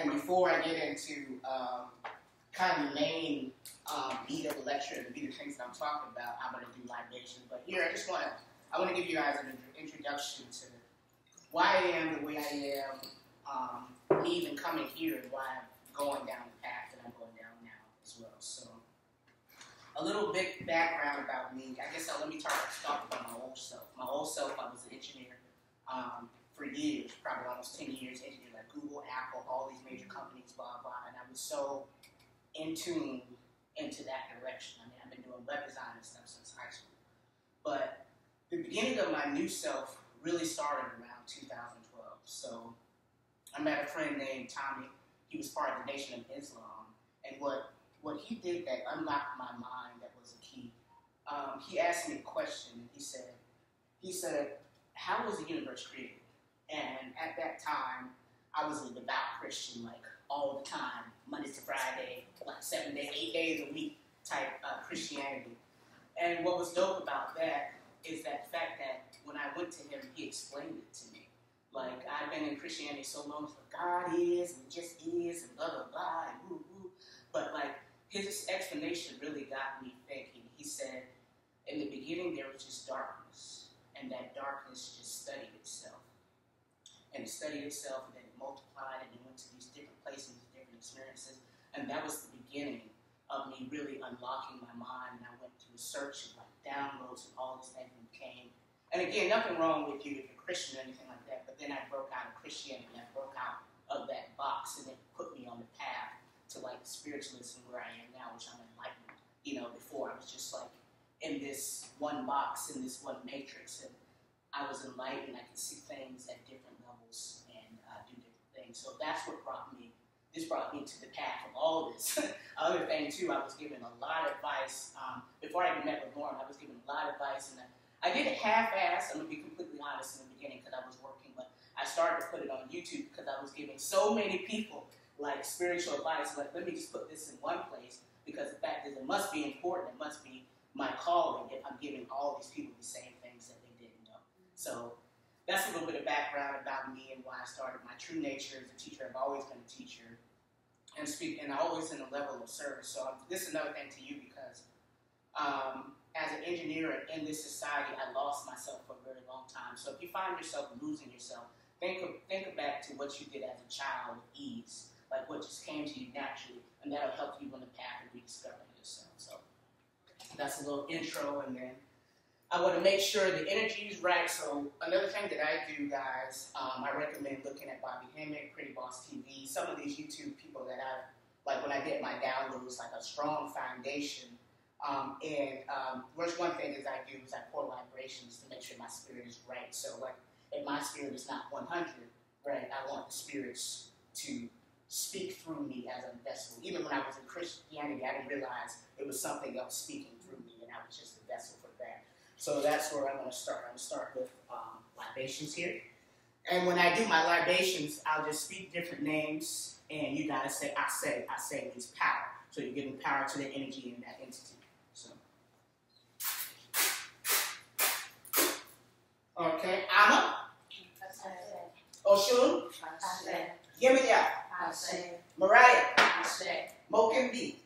And before I get into kind of the main beat of the lecture and the beat of things that I'm talking about, I'm going to do libation. But here, I want to give you guys an introduction to why I am the way I am, me even coming here, and why I'm going down the path that I'm going down now as well. So, a little bit background about me. I guess let me start about my old self. My old self, I was an engineer for years, probably almost 10 years, engineer like Google, Apple, all these major companies, blah, blah. And I was so in tune into that direction. I mean, I've been doing web design and stuff since high school. But the beginning of my new self really started around 2012. So I met a friend named Tommy. He was part of the Nation of Islam. And what he did that unlocked my mind, that was a key, he asked me a question, and he said, how was the universe created? And at that time, I was a devout Christian, like all the time, Monday to Friday, like 7 days, 8 days a week type Christianity. And what was dope about that is that fact that when I went to him, he explained it to me. Like, I've been in Christianity so long, so God is, and just is, and blah, blah, blah, and woo, woo. But, like, his explanation really got me thinking. He said, in the beginning, there was just darkness, and that darkness just studied itself. And it studied itself, and then it multiplied, and it went to these different places, different experiences. And that was the beginning of me really unlocking my mind. And I went through a search of like downloads and all this thing came. And again, nothing wrong with you if you're Christian or anything like that. But then I broke out of Christianity. I broke out of that box, and it put me on the path to like spiritualism where I am now, which I'm enlightened. You know, before I was just like in this one box, in this one matrix, and I was enlightened. I could see things at different levels and do different things. So that's what brought me. This brought me to the path of all this. Other thing too, I was given a lot of advice before I even met with Lauren. I was given a lot of advice, and I did it half-assed. I'm gonna be completely honest in the beginning because I was working, but I started to put it on YouTube because I was giving so many people like spiritual advice. Like, let me just put this in one place because the fact is, it must be important. It must be my calling if I'm giving all these people the same things that they didn't know. So that's a little bit of background about me and why I started. My true nature as a teacher. I've always been a teacher and always in a level of service. So this is another thing to you because as an engineer in this society, I lost myself for a very long time. So if you find yourself losing yourself, think back to what you did as a child with ease, like what just came to you naturally, and that'll help you on the path of rediscovering yourself. So that's a little intro, and then I want to make sure the energy is right. So another thing that I do, guys, I recommend looking at Bobby Hemmick, Pretty Boss TV, some of these YouTube people that like when I get my downloads, like a strong foundation. One thing is I pour vibrations to make sure my spirit is right. So like if my spirit is not 100, right, I want the spirits to speak through me as a vessel. Even when I was in Christianity, I didn't realize it was something else speaking through me, and I was just a vessel for that. So that's where I'm going to start. I'm going to start with libations here. And when I do my libations, I'll just speak different names, and you guys say, I say. I say means power. So you're giving power to the energy in that entity. So, okay, Amma. Oshun. Yemiya. Mariah. Mokimbi.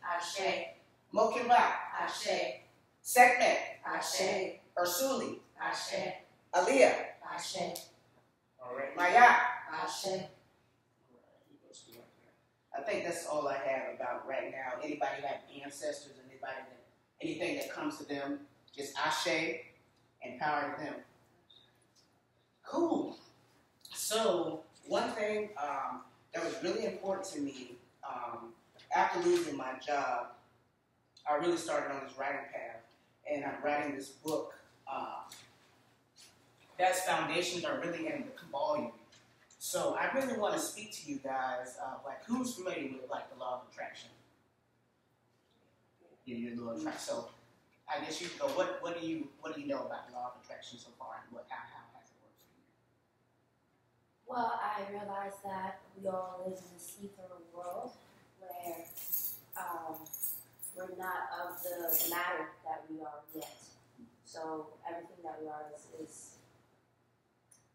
Mokimba. Sekmet. Ursuli. Aliyah. All right. Maya. I think that's all I have about right now. Anybody have ancestors, anything that comes to them, just Ashe and power to them. Cool. So one thing that was really important to me after losing my job, I really started on this writing path, and I'm writing this book. That's foundations are really in the volume. So I really want to speak to you guys, like who's familiar with like the law of attraction? You're the law of attraction. So I guess you can go. What do you know about the law of attraction so far, and how has it worked for you? Well, I realized that we all live in this ether world where we're not of the matter that we are yet. So everything that we are is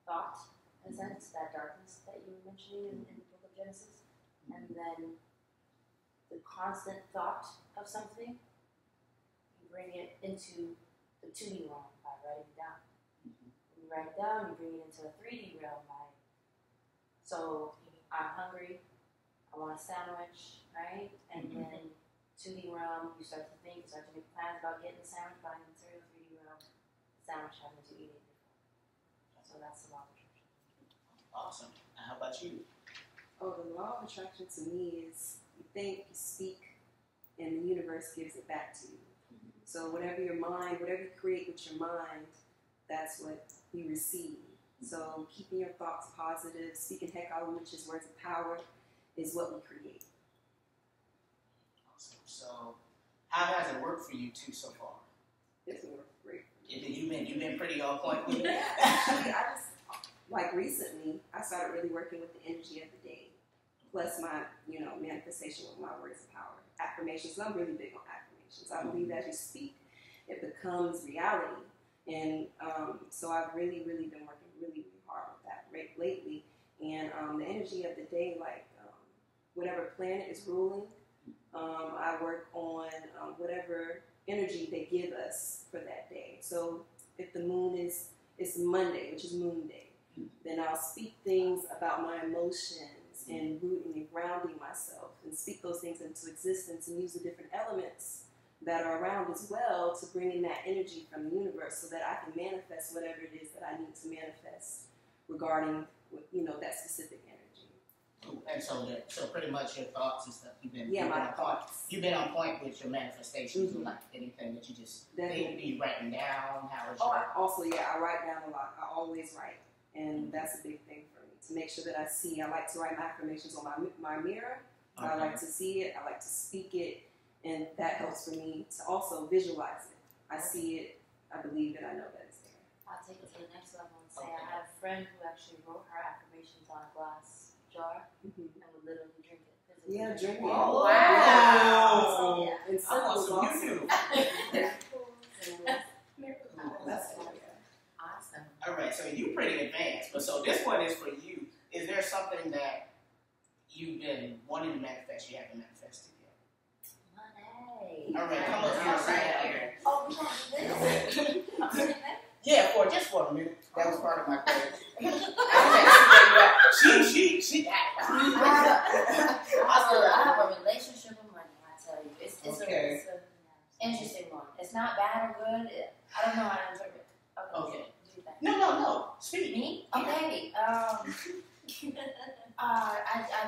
thought, in a sense, that darkness that you were mentioning in the book of Genesis. And then the constant thought of something, you bring it into the 2D realm by writing it down. When you write it down, you bring it into the 3D realm by, so I'm hungry, I want a sandwich, right? And then 2D realm, you start to think, you start to make plans about getting the sandwich, buying the material. 3D realm, the sandwich having to eat it different. So that's the law of attraction. Awesome. And how about you? Oh, the law of attraction to me is you think, you speak, and the universe gives it back to you. So whatever your mind, whatever you create with your mind, that's what you receive. So keeping your thoughts positive, speaking Hekau, which is words of power, is what we create. Awesome. So how has it worked for you two so far? It's worked great. You've been pretty on point with it. Actually, I just, like recently, I started really working with the energy of the day, plus my, manifestation with my words of power, affirmations. And I'm really big on affirmations. I believe as you speak, it becomes reality. And so I've really, really been working really, really hard with that lately. And the energy of the day, like whatever planet is ruling, I work on whatever energy they give us for that day. So if the moon it's Monday, which is Moon Day, then I'll speak things about my emotions and rooting and grounding myself and speak those things into existence and use the different elements that are around as well to bring in that energy from the universe so that I can manifest whatever it is that I need to manifest regarding, that specific energy. Cool. And so pretty much your thoughts and stuff, you've been my thoughts. You've been on point with your manifestations, like anything that you just think, be writing down. How is I write down a lot. I always write, and that's a big thing for me to make sure that I see. I like to write my affirmations on my mirror. Okay. I like to see it. I like to speak it, and that helps for me to also visualize it. I see it. I believe it. I know that it's there. I'll take it to the next level and say I have a friend who actually wrote her affirmations on a glass jar and would literally drink it. Yeah, drink it. Oh, wow. Yeah. And symbols also. That's awesome. All right, so you're pretty advanced, but so this one is for you. Is there something that you've been wanting to manifest you haven't manifested yet? Money. All right, come up here right here. Oh, we gonna do this? Yeah, just for a minute. That was part of my question. She got it. I have a relationship with money, I tell you. It's okay. It's a interesting one. It's not bad or good. I don't know how to interpret it. Okay. Do that. No. Speak. Me? Okay. I've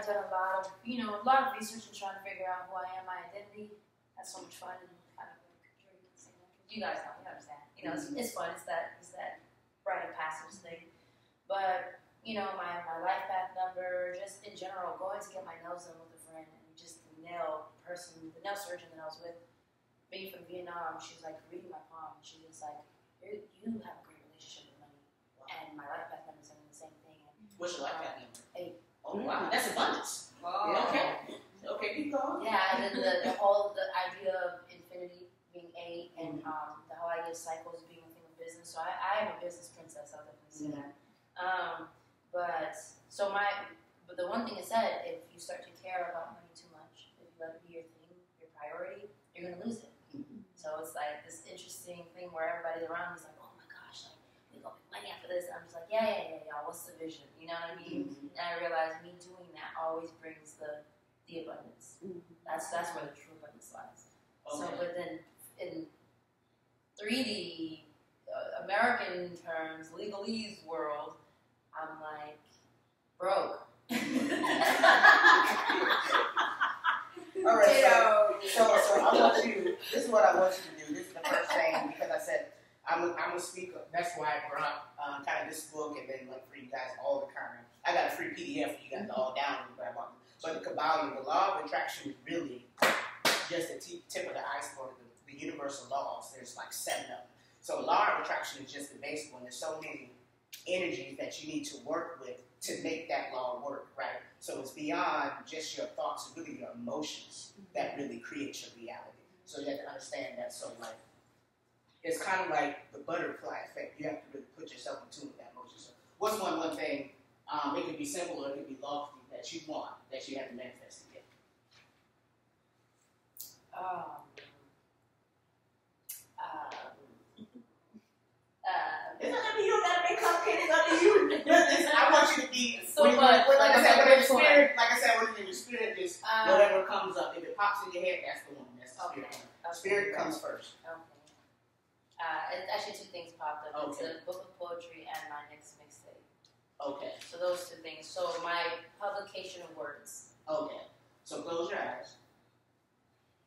done a lot of research and trying to figure out who I am, my identity. That's so much fun and kind of you guys know, you understand. It's fun. It's that rite of passage thing. But my life path number, just in general, going to get my nails done with a friend and just the nail surgeon that I was with, being from Vietnam, she's like reading my palm. And she's just like, you have a great relationship with money, and my life path number is saying the same thing. What's your life path number? 8. Oh wow, that's abundance. Wow. Yeah, okay, keep going. Yeah, and then the idea of infinity being 8, and the whole idea of cycles being a thing of business. So I am a business princess. I'll definitely say that. But the one thing it said, if you start to care about money too much, if you let it be your thing, your priority, you're gonna lose it. So it's like this interesting thing where everybody around me is like, oh my gosh, like we gonna make money after this. And I'm just like, yeah, y'all. What's the vision? You know what I mean? And I realized me doing that always brings the abundance. That's where the true abundance lies. Okay. So, but then in 3D American terms, legalese world, I'm like broke. All right, so I want you. This is what I want you to do. This is the first thing because I said I'm a speaker. That's why I brought kind of this book and then like for you guys all the kind of. I got a free PDF for you guys to all download. But the Kabbalion, the law of attraction is really just the tip of the iceberg. The universal laws. There's like 7 of them. So law of attraction is just the basic one. There's so many energies that you need to work with to make that law work, right? So it's beyond just your thoughts, it's really your emotions that really create your reality. So you have to understand that. So like, it's kind of like the butterfly effect. You have to really put yourself in tune with that emotion. So what's one thing? It could be simple or it could be lofty that you want that you haven't manifested yet. Um, It's not gonna be you. Gotta make complicated. It's up to you. I want you to be so much. Like I said, Okay, when spirit, like I said, when your spirit, just whatever comes up. If it pops in your head, that's the one. That's the spirit. Okay. Spirit comes first. Okay. It's actually two things popped up. Okay. It's a book of poetry and my next mixtape. Okay. So those two things. So my publication of words. Okay. So close your eyes.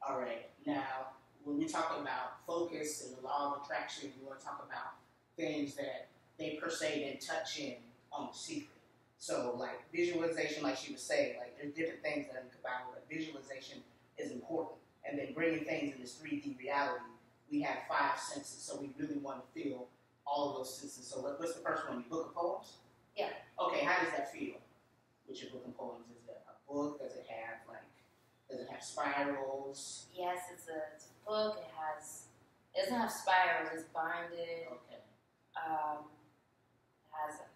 All right. Now, when we talk about focus and the law of attraction, we want to talk about things that they per se didn't touch in on the secret. So, like visualization, like she was saying, like there's different things that in Kabbalah, but visualization is important. And then bringing things in this 3D reality, we have 5 senses, so we really want to feel all of those senses. So, what's the first one? Your book of poems? Yeah. Okay, how does that feel with your book of poems? Is it a book? Does it have spirals? Yes, it's a book. It doesn't have spirals. It's binded. Okay. It has some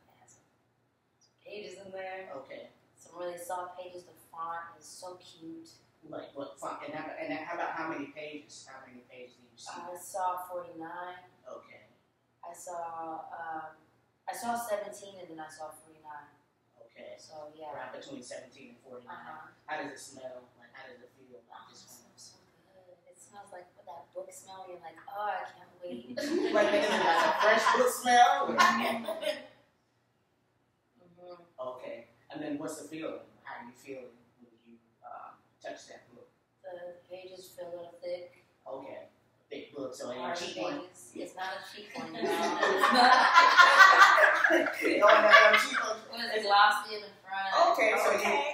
pages in there. Okay. Some really soft pages. The font is so cute. Like what font? And how about how many pages? How many pages do you see? I saw 49. Okay. I saw 17 and then I saw 49. Okay. So yeah. Right between 17 and 49. How does it smell? Like how does it feel? Oh, it smells so good. It smells like that book smell. You're like, oh, I can't wait. Like is it like a fresh book smell? Okay. And then what's the feeling? How do you feel when you touch that book? The pages feel a little thick. Okay. Thick book, so it ain't a Hard cheap pages. one. It's not a cheap one. No, not a cheap one. It's glossy in the front. Okay,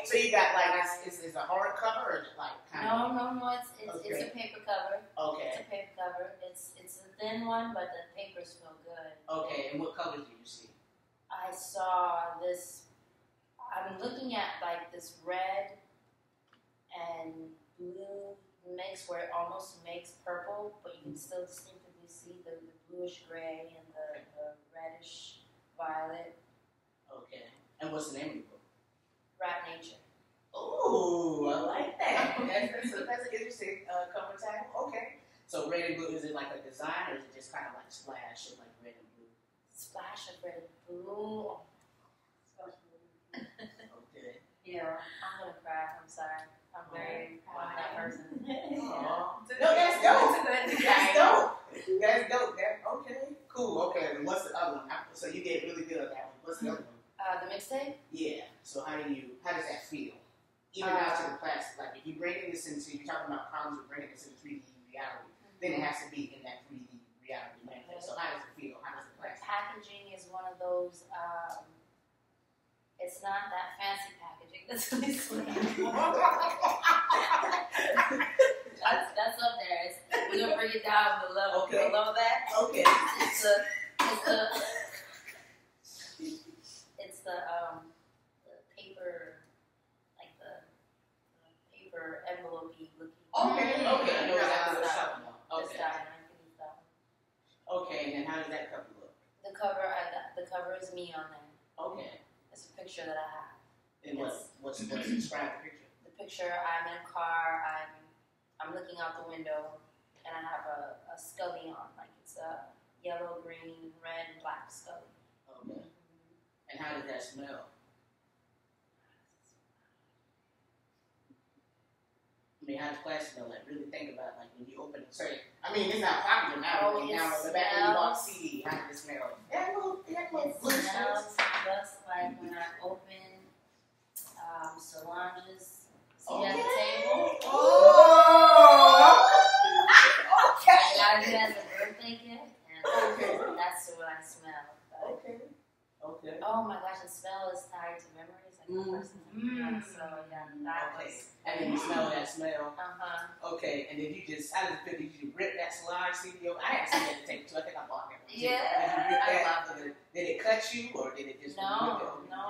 so you got like is a hard cover or like kind of? No. It's a paper cover. Okay. It's a paper cover. It's a thin one, but the papers feel good. Okay, and what colors do you see? I saw this. I'm looking at like this red and blue mix where it almost makes purple, but you can still distinctively see the bluish gray and the reddish violet. Okay. And what's the name of the book? Rat Nature. Ooh, I like that. That's an interesting cover title. Okay. So red and blue, is it like a design or is it just kind of like splash of like red and blue? Splash of red and blue. Okay. Yeah, I'm gonna cry. I'm sorry. I'm very proud of that person. No, that's dope. That's dope. That's dope. Okay. Cool. Okay. And what's the other one? So you did really good at that one. What's the other one? The mixtape? Yeah. So how does that feel? Even out to the plastic. Like if you're bringing this into, you're talking about problems with bringing this into 3D reality, then it has to be in that 3D reality manifest. So how does it feel? How does it plastic? Packaging is one of those. It's not that fancy packaging. That's what it's that's up there. We're gonna bring it down below that. Okay. It's the paper, like the paper envelope-y looking. Okay. I know exactly what you're talking about. This Okay. diamond, I think it's that one. Okay, and then how does that cover look? The cover is me on there. Okay. It's a picture that I have. And what's describe the picture? The picture, I'm in a car, I'm looking out the window, and I have a scully on, like it's a yellow, green, red, and black scully. Okay. And how does that smell? I mean, how does plastic smell? Like, really think about like when you open it. Sorry, I mean, it's not popular now. Now, the back when you bought CD, how does it smell? That little It smells just like when I open Solange's. See at the table? Oh! Okay. I got it as a birthday gift, and that's what I smell. But, Okay. oh my gosh, the smell is tied to memories. Like the person. So yeah, that was. And then you smell that smell. Okay, and then you just, how does it feel? Did you rip that Solange CD? I haven't seen that tape too. I think I bought it. Yeah. Did it cut you or did it just? No,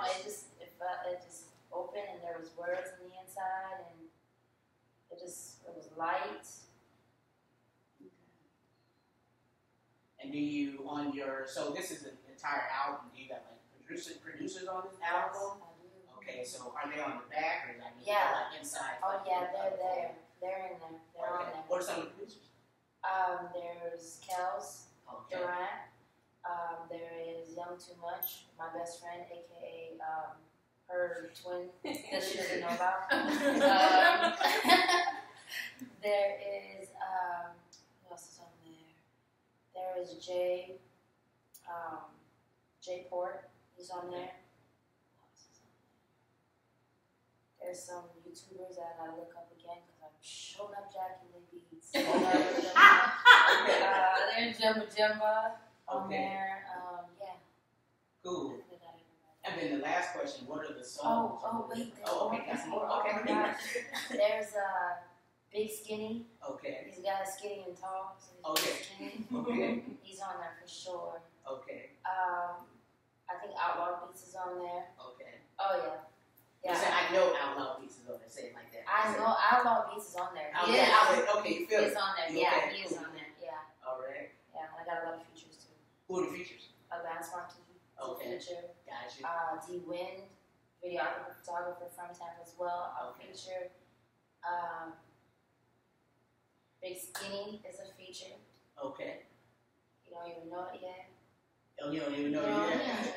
it just opened and there was words on the inside and it was light. And do you so this is an entire album, do you got like producers on this album? Yes, I do. Okay, so are they on the back or like Yeah. like inside? Oh yeah, they're there. They're in there. They're on there. What are some of the producers? There's Kels Okay. Durant. There is Young Too Much, my best friend, aka her twin that she doesn't know about. There is who else is on there? There is Jay Port. He's on there. Who else is on there? There's some YouTubers that I gotta look up again because I'm showing up jacking the beats. There's Jumba on there. Yeah. Cool. And then the last question: what are the songs? Wait. Okay, got some more. Okay. Oh my gosh. There's Big Skinny. Okay. He's got a skinny and tall, so he's Okay. skinny. Okay. He's on there for sure. Okay. I think Outlaw Beats is on there. Okay. Oh yeah. You said I know Outlaw Beats is on there. Say it like that. I know Outlaw Beats is on there. Okay, you feel He's it. on there. You Yeah, okay? he is on there. Yeah. All right. Yeah, and I got a lot of features too. Who are the features? Advanced Marquee. Okay. Feature. Gotcha. D Wind, videographer, photographer from Tampa as well. Okay. Feature. Big Skinny is a feature. Okay. You don't even know it yet. Oh, you don't even know No. yet?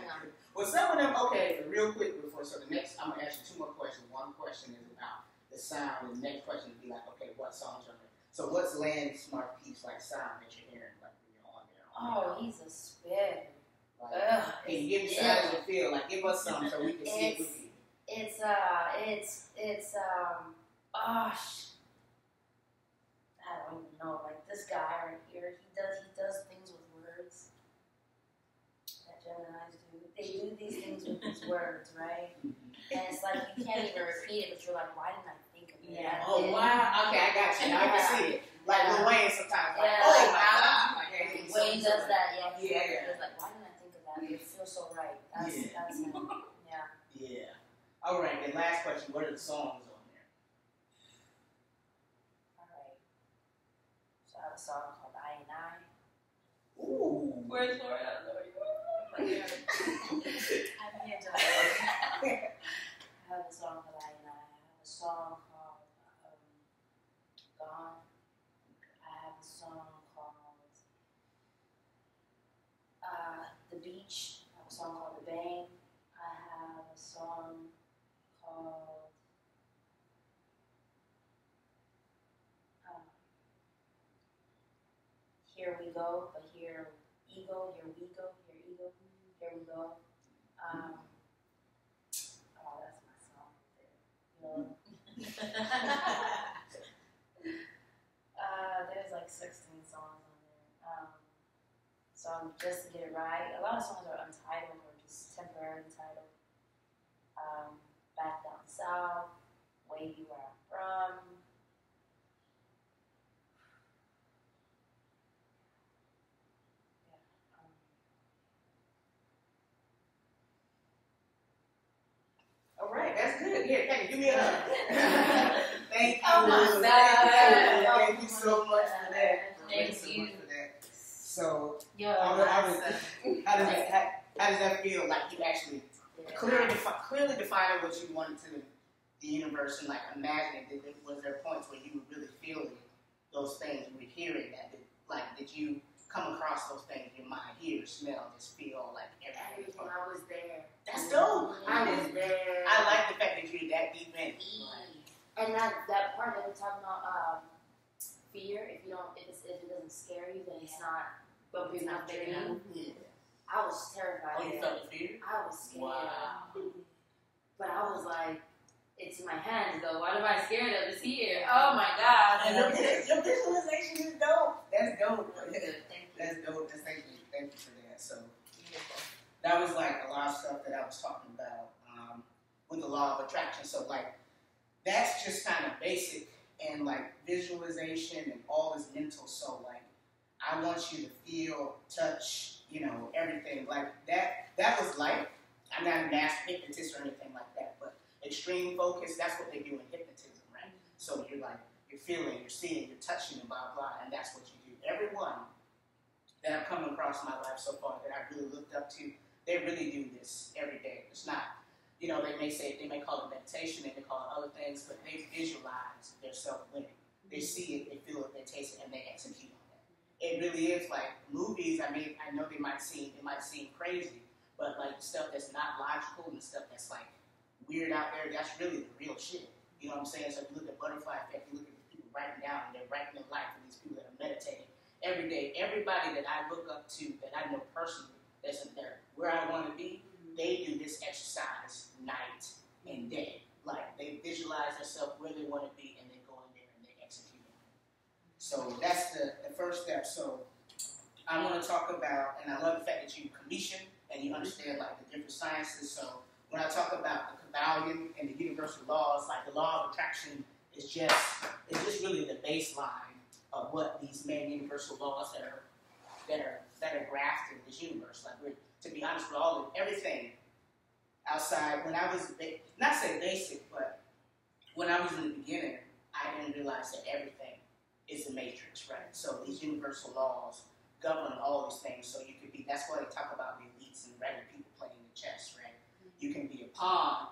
Well, some of them, okay, real quick before, so the next, I'm going to ask you two more questions. One question is about the sound, and the next question would be like, okay, what songs are there? So what's Landmark piece like sound that you're hearing, like when you're on there? Oh, he's a spit. Like, can you give me some how does it feel? Like, give us some so we can see it with you. I don't even know. Like this guy right here, he does things with words that Geminis do. They do these things with these words, right? And it's like you can't even repeat it, but you're like, why didn't I think of it? Yeah. Oh, wow. Okay, I got you. Now I can see it. Like Lil Wayne sometimes. Like, Yeah. oh, my God. Like, hey, Wayne does that, yeah. Yeah. It's like, why didn't I think of that? It feels so right. That's him. Yeah. Yeah. All right, and last question. What are the songs on there? All right. So I have a song called I Ain't I. Ooh. Where's Laura? I don't know where you are. I'm here to I have a song called I Ain't I. I have a song called Gone. I have a song called The Beach. I have a song called The Bang. I have a song called Here We Go, but here we go, here we go, here we go. That's my song right there. There's like 16 songs on there. So just to get it right, a lot of songs are untitled or just temporarily titled. Back Down South, Wavy Where I'm From. All right, that's good. Here, Penny, give me a hug. Thank you. Oh my God. Thank you so much for that. Thank you. For that. So, Yo, how does that feel? Like you actually clearly defining what you wanted to the universe and like imagining that was there points where you were really feeling those things, you were hearing that, did you come across those things in your mind, hear, smell, just feel like everything? I was there. That's dope. I was there. I like the fact that you're that deep in. And that part that we're talking about, fear. If it doesn't scare you, then it's not. But it's not big enough. Yeah. I was terrified. Oh, you felt the fear? I was scared. Wow. But I was like, it's in my hands though. What am I scared of? It's here. Oh my God. And your visualization is dope. That's dope. Thank you. That's dope. Thank you for that. So that was like a lot of stuff that I was talking about with the law of attraction. So like that's just kind of basic and like visualization and all is mental. So like I want you to feel, touch, everything like that. That was like, I'm not a master hypnotist or anything like that, but extreme focus, that's what they do in hypnotism, right? So you're like, you're feeling, you're seeing, you're touching, and blah, blah, and that's what you do. Everyone that I've come across in my life so far that I really looked up to, they really do this every day. It's not, they may call it meditation, they may call it other things, but they visualize their self-winning. They see it, they feel it, they taste it, and they execute on that. It really is like movies. I mean, I know they might seem crazy, but like the stuff that's not logical and the stuff that's like weird out there, that's really the real shit. You know what I'm saying? So if you look at Butterfly Effect, you look at the people writing down, and they're writing their life, and these people that are meditating every day. Everybody that I look up to, that I know personally, that's there where I want to be, they do this exercise night and day. Like they visualize themselves where they want to be, and they go in there and they execute on it. So that's the first step. So I want to talk about, and I love the fact that you commission and you understand like the different sciences. So when I talk about the Kabbalion and the universal laws, like the law of attraction is just really the baseline of what these main universal laws that are grafted in this universe. Like we're, to be honest with all of everything outside, when I was not say basic, but when I was in the beginning, I didn't realize that everything is the matrix, right? So these universal laws govern all these things. So you could be, that's why they talk about the elites and regular people playing the chess, right? You can be a pawn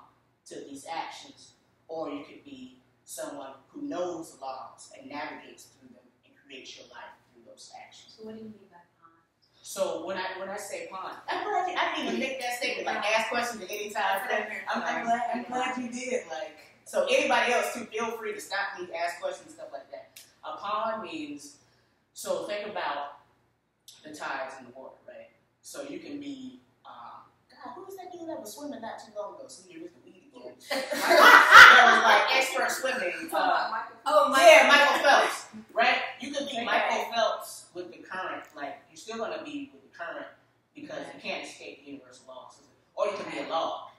to these actions, or you could be someone who knows the laws and navigates through them and creates your life through those actions. So what do you mean by pawn? So when I say pawn, I'm glad I didn't even make that statement. Like ask questions at any time. I'm glad you did. Like so, anybody else too, feel free to stop me, ask questions, stuff like that. A pawn means, so think about the tides in the water, right? So you can be, God, who was that dude that was swimming not too long ago? Some year with the weed again. That was like expert swimming. Michael Phelps, right? You could be Michael Phelps with the current. Like you're still gonna be with the current because you can't escape the universal laws. Or you can be a log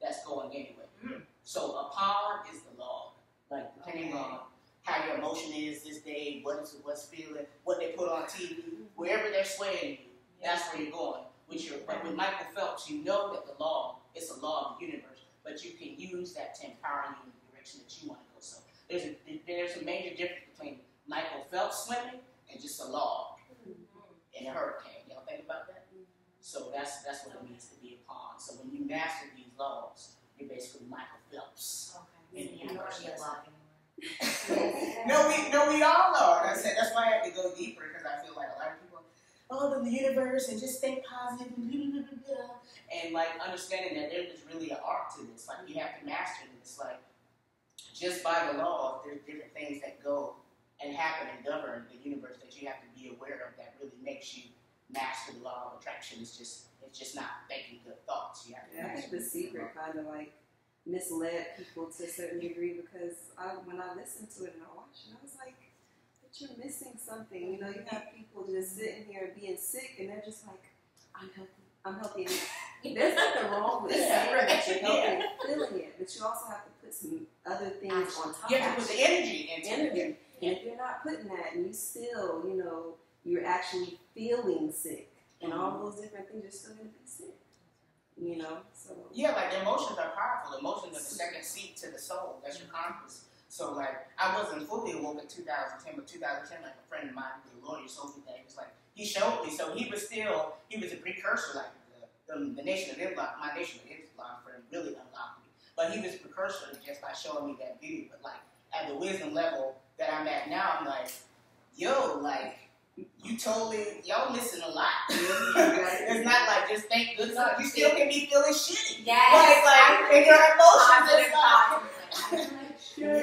that's going anyway. So a pawn is the log, like depending on how your emotion is this day, what's feeling, what they put on TV, wherever they're swaying you, that's where you're going. But with Michael Phelps, you know that the law is a law of the universe, but you can use that to empower you in the direction that you want to go. So there's a major difference between Michael Phelps swimming and just a log in a hurricane. Y'all think about that? So that's what it means to be a pawn. So when you master these laws, you're basically Michael Phelps. Okay. In the universe. No, No, we all are. That's why I have to go deeper, because I feel like a lot of people, in the universe and just think positive and blah, blah, blah, blah. And like understanding that there's really an art to this. Like you have to master this. Like just by the law, there's different things that go and happen and govern the universe that you have to be aware of that really makes you master the law of attraction. It's just not thinking good thoughts. You have to I think the secret kind of like misled people to a certain degree, because when I listened to it and I watched it, I was like, but you're missing something. You know, you have people just sitting here and being sick, and they're just like, I'm healthy. There's nothing wrong with saying that you're healthy and feeling it, but you also have to put some other things on top of it. You have to put the energy into it. And if you're not putting that, and you still, you're actually feeling sick, and all those different things, you're still going to be sick. So like the emotions are powerful. Emotions are the second seat to the soul. That's your compass. So like I wasn't fully awoke in 2010, but 2010, like a friend of mine who was a lawyer told me that he showed me. So he was a precursor, like the Nation of Islam, my Nation of Islam friend really unlocked me. But he was a precursor just by showing me that video. But like at the wisdom level that I'm at now, I'm like, yo, like. Y'all missing a lot. It's not like just think good stuff. You still can be feeling shitty. Yes. Like in your emotions, but your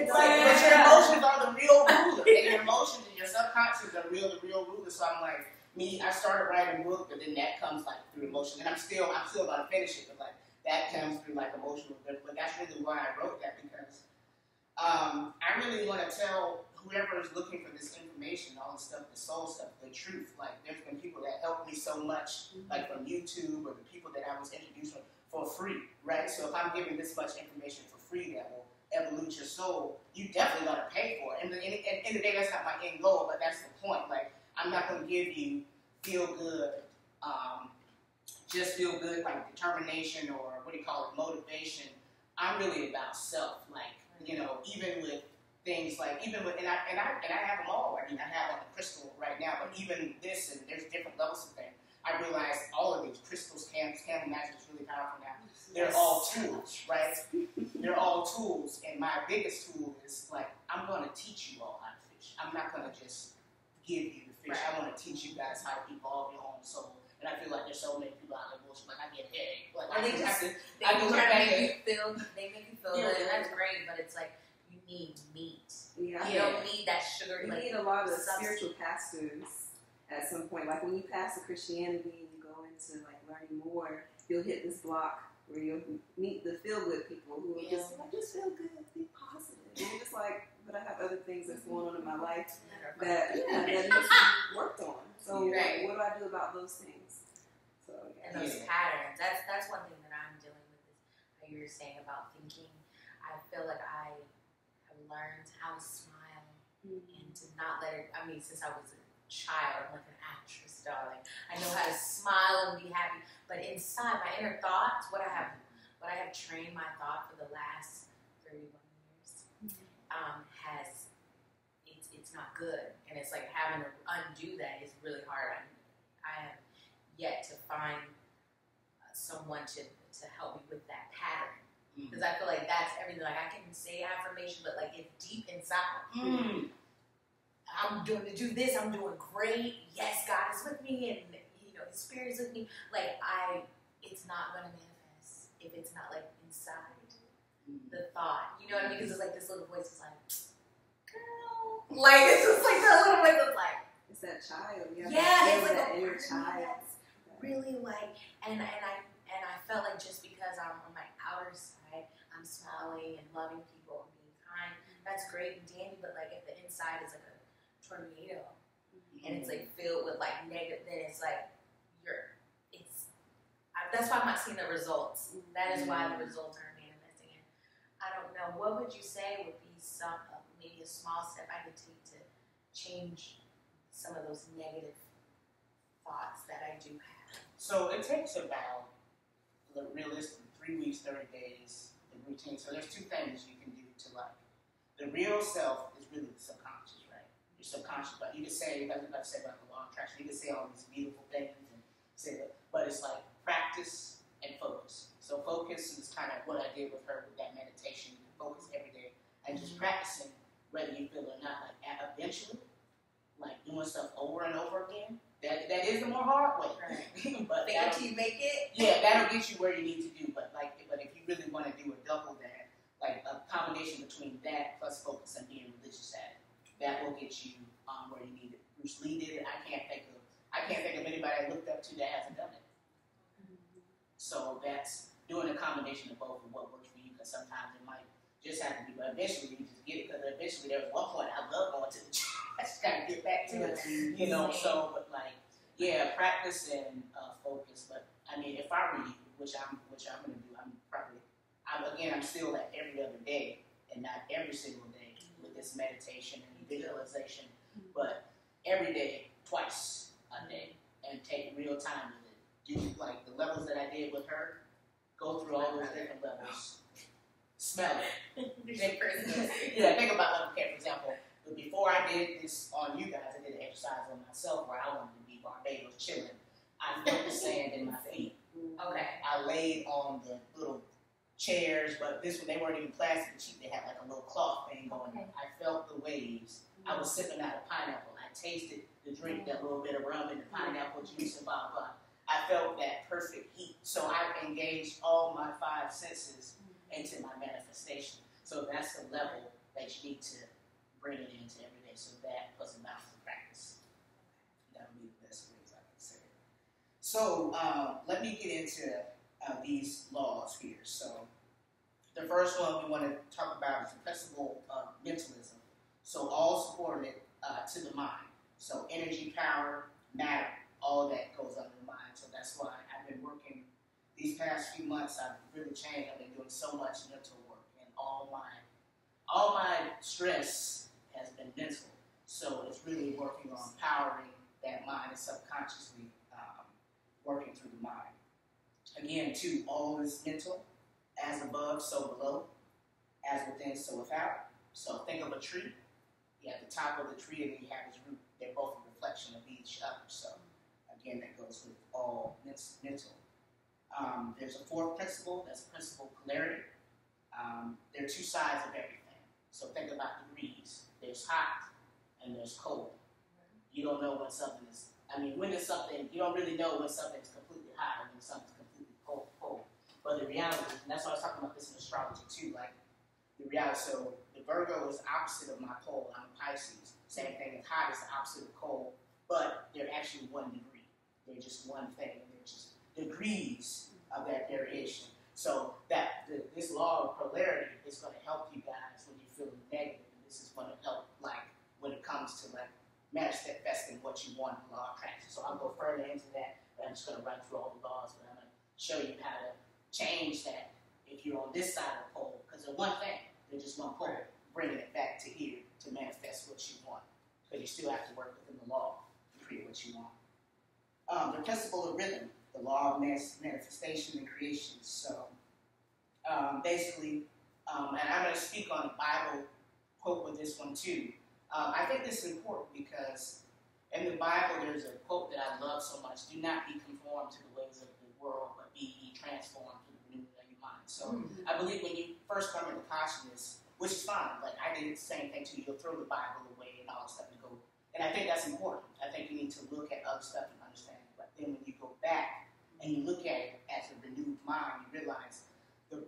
emotions are the real ruler. And your emotions and your subconscious are the real ruler. So I'm like, I started writing a book, but then that comes like through emotion. And I'm still gonna finish it, but like that comes through like emotional. But that's really why I wrote that, because I really want to tell whoever is looking for this information, all the stuff, the soul stuff, the truth. Like, there's been people that helped me so much, like from YouTube, or the people that I was introduced with for free, right? So if I'm giving this much information for free that will evolve your soul, you definitely got to pay for it. And at the end of the day, that's not my end goal, but that's the point. Like, I'm not going to give you just feel good, like determination or motivation. I'm really about self, like, even with things like, and I have them all. I mean, I have on the crystal right now, but even this, and there's different levels of things. I realize all of these crystals, candle magic is really powerful now. They're all tools, right? They're all tools, and my biggest tool is like, I'm going to teach you all how to fix I'm not gonna just give you the fish. I want to teach you guys how to evolve your own soul. And I feel like there's so many people out there bullshit. Like I get a headache. Like or they just I go try to back make you feel. They make you feel good, and that's great. But it's like you need meat. Yeah. You don't need that sugar. You need a lot of spiritual pastors at some point. Like when you pass to Christianity and you go into like learning more, you'll hit this block where you'll meet the feel good people who are just like, just feel good, be positive. And you're just like, but I have other things that's going on in my life that needs to be worked on. So what do I do about those things? So and those patterns. That's one thing that I'm dealing with is how you were saying about thinking. I feel like I have learned how to smile and to not let it. I mean, since I was a child, I'm like an actress, darling. I know how to smile and be happy. But inside my inner thoughts, what I have trained my thought for the last 31 years, it's not good, and it's like having to undo that is really hard. I have yet to find someone to help me with that pattern, because I feel like that's everything. Like I can say affirmation, but like it's deep inside. I'm doing to do this. I'm doing great. Yes, God is with me, and His Spirit is with me. Like it's not gonna manifest if it's not like inside the thought. You know what I mean? Because it's like this little voice is like, girl. Like it's just like that little voice is like, it's that child. It's like that a inner child. that's really like, and I felt like just because I'm on my outer side, I'm smiling and loving people and being kind. That's great and dandy, but like if the inside is like a tornado and it's like filled with like negative, then it's like that's why I'm not seeing the results. That is why the results aren't manifesting. And I don't know, what would you say would be some maybe a small step I could take to change some of those negative thoughts that I do have? So it takes about realistically 3 weeks, 30 days, the routine. So there's two things you can do to like the real self is really the subconscious, right? Your subconscious, but you can say, like I said about the law of attraction, you can say all these beautiful things and say that, but it's like practice and focus. So focus is kind of what I did with her with that meditation. You focus every day and just practicing, whether you feel it or not. Like eventually, like doing stuff over and over again. That is the more hard way. Right. But until you make it. Yeah, that'll get you where you need to do. But if you really want to do a double that, like a combination between that plus focus and being religious at it, that will get you where you need it. Bruce Lee did it. I can't think of anybody I looked up to that hasn't done it. So that's doing a combination of both of what works for you, because sometimes it might just have to be, but eventually you just get it, because eventually there was one point I love going to the gym. I just got to get back to it, so, but like, yeah, practice and focus. But I mean, if I were you, which I'm going to do, I'm still at every other day and not every single day with this meditation and visualization, but every day, twice a day, and take real time with it. Do like the levels that I did with her, go through all those different levels, smell it. Think about for example, before I did this on you guys, I did an exercise on myself where I wanted to be Barbados chilling. I felt the sand in my feet. Okay. I laid on the little chairs, but they weren't even plastic cheap. They had like a little cloth thing going. Okay. I felt the waves. I was sipping out of pineapple. I tasted the drink, that little bit of rum and the pineapple juice and blah, blah. I felt that perfect heat. So I engaged all my 5 senses into my manifestation. So that's the level that you need to bring it into every day. So that plus a mouth to practice. That would be the best ways I can say it. So let me get into these laws here. So the first one we want to talk about is the principle of mentalism. So all subordinate to the mind. So energy, power, matter, all that goes under the mind. So that's why I've been working these past few months. I've really changed. I've been doing so much mental work, and all my stress has been mental. So it's really working on powering that mind and subconsciously working through the mind. Again, too, all is mental. As above, so below. As within, so without. So think of a tree. You have the top of the tree, and then you have its root. They're both a reflection of each other. So again, that goes with all mental. There's a fourth principle. That's principle of polarity. There are two sides of everything. So think about degrees. There's hot and there's cold. You don't know when something is, when there's something, you don't really know when something is completely hot and when something's completely cold. But the reality, and that's why I was talking about this in astrology too, like the reality, so the Virgo is the opposite of my pole, I'm a Pisces. Same thing, as hot is the opposite of cold, but they're actually 1 degree. They're just one thing, and they're just degrees of that variation. So that this law of polarity is going to help you guys when you're feeling negative, and this is going to help, like, when it comes to, like, manifesting what you want in the law of attraction. So I'll go further into that, but I'm just going to run through all the laws, but I'm going to show you how to change that if you're on this side of the pole, because they're one thing, they're just one pole, bringing it back to here to manifest what you want, because you still have to work within the law to create what you want. The principle of rhythm, the law of manifestation and creation. So basically, and I'm going to speak on a Bible quote with this one too. I think this is important because in the Bible there's a quote that I love so much: "Do not be conformed to the ways of the world, but be ye transformed to the renewal of your mind." So I believe when you first come into consciousness, which is fine, like I did the same thing too, you'll throw the Bible away and all that stuff and go. And I think that's important. I think you need to look at other stuff and understand it. But then when you go back and you look at it as a renewed mind, you realize the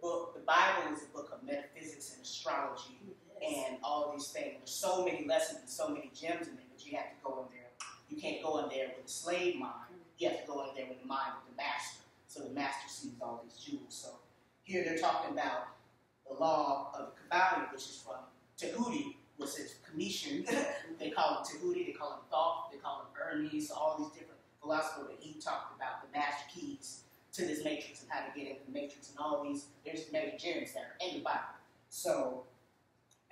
Bible is a book of metaphysics and astrology and all these things. There's so many lessons and so many gems in there, but you have to go in there. You can't go in there with a slave mind. You have to go in there with the mind of the master. So the master sees all these jewels. So here they're talking about the law of the Kabbalah, which is from Tehuti, which is Commission. They call him Tehuti, they call him Thoth, they call him Hermes, all these different philosophers. But he talked about the master keys to this matrix and how to get into the matrix and all these. There's many gems that are in the Bible. So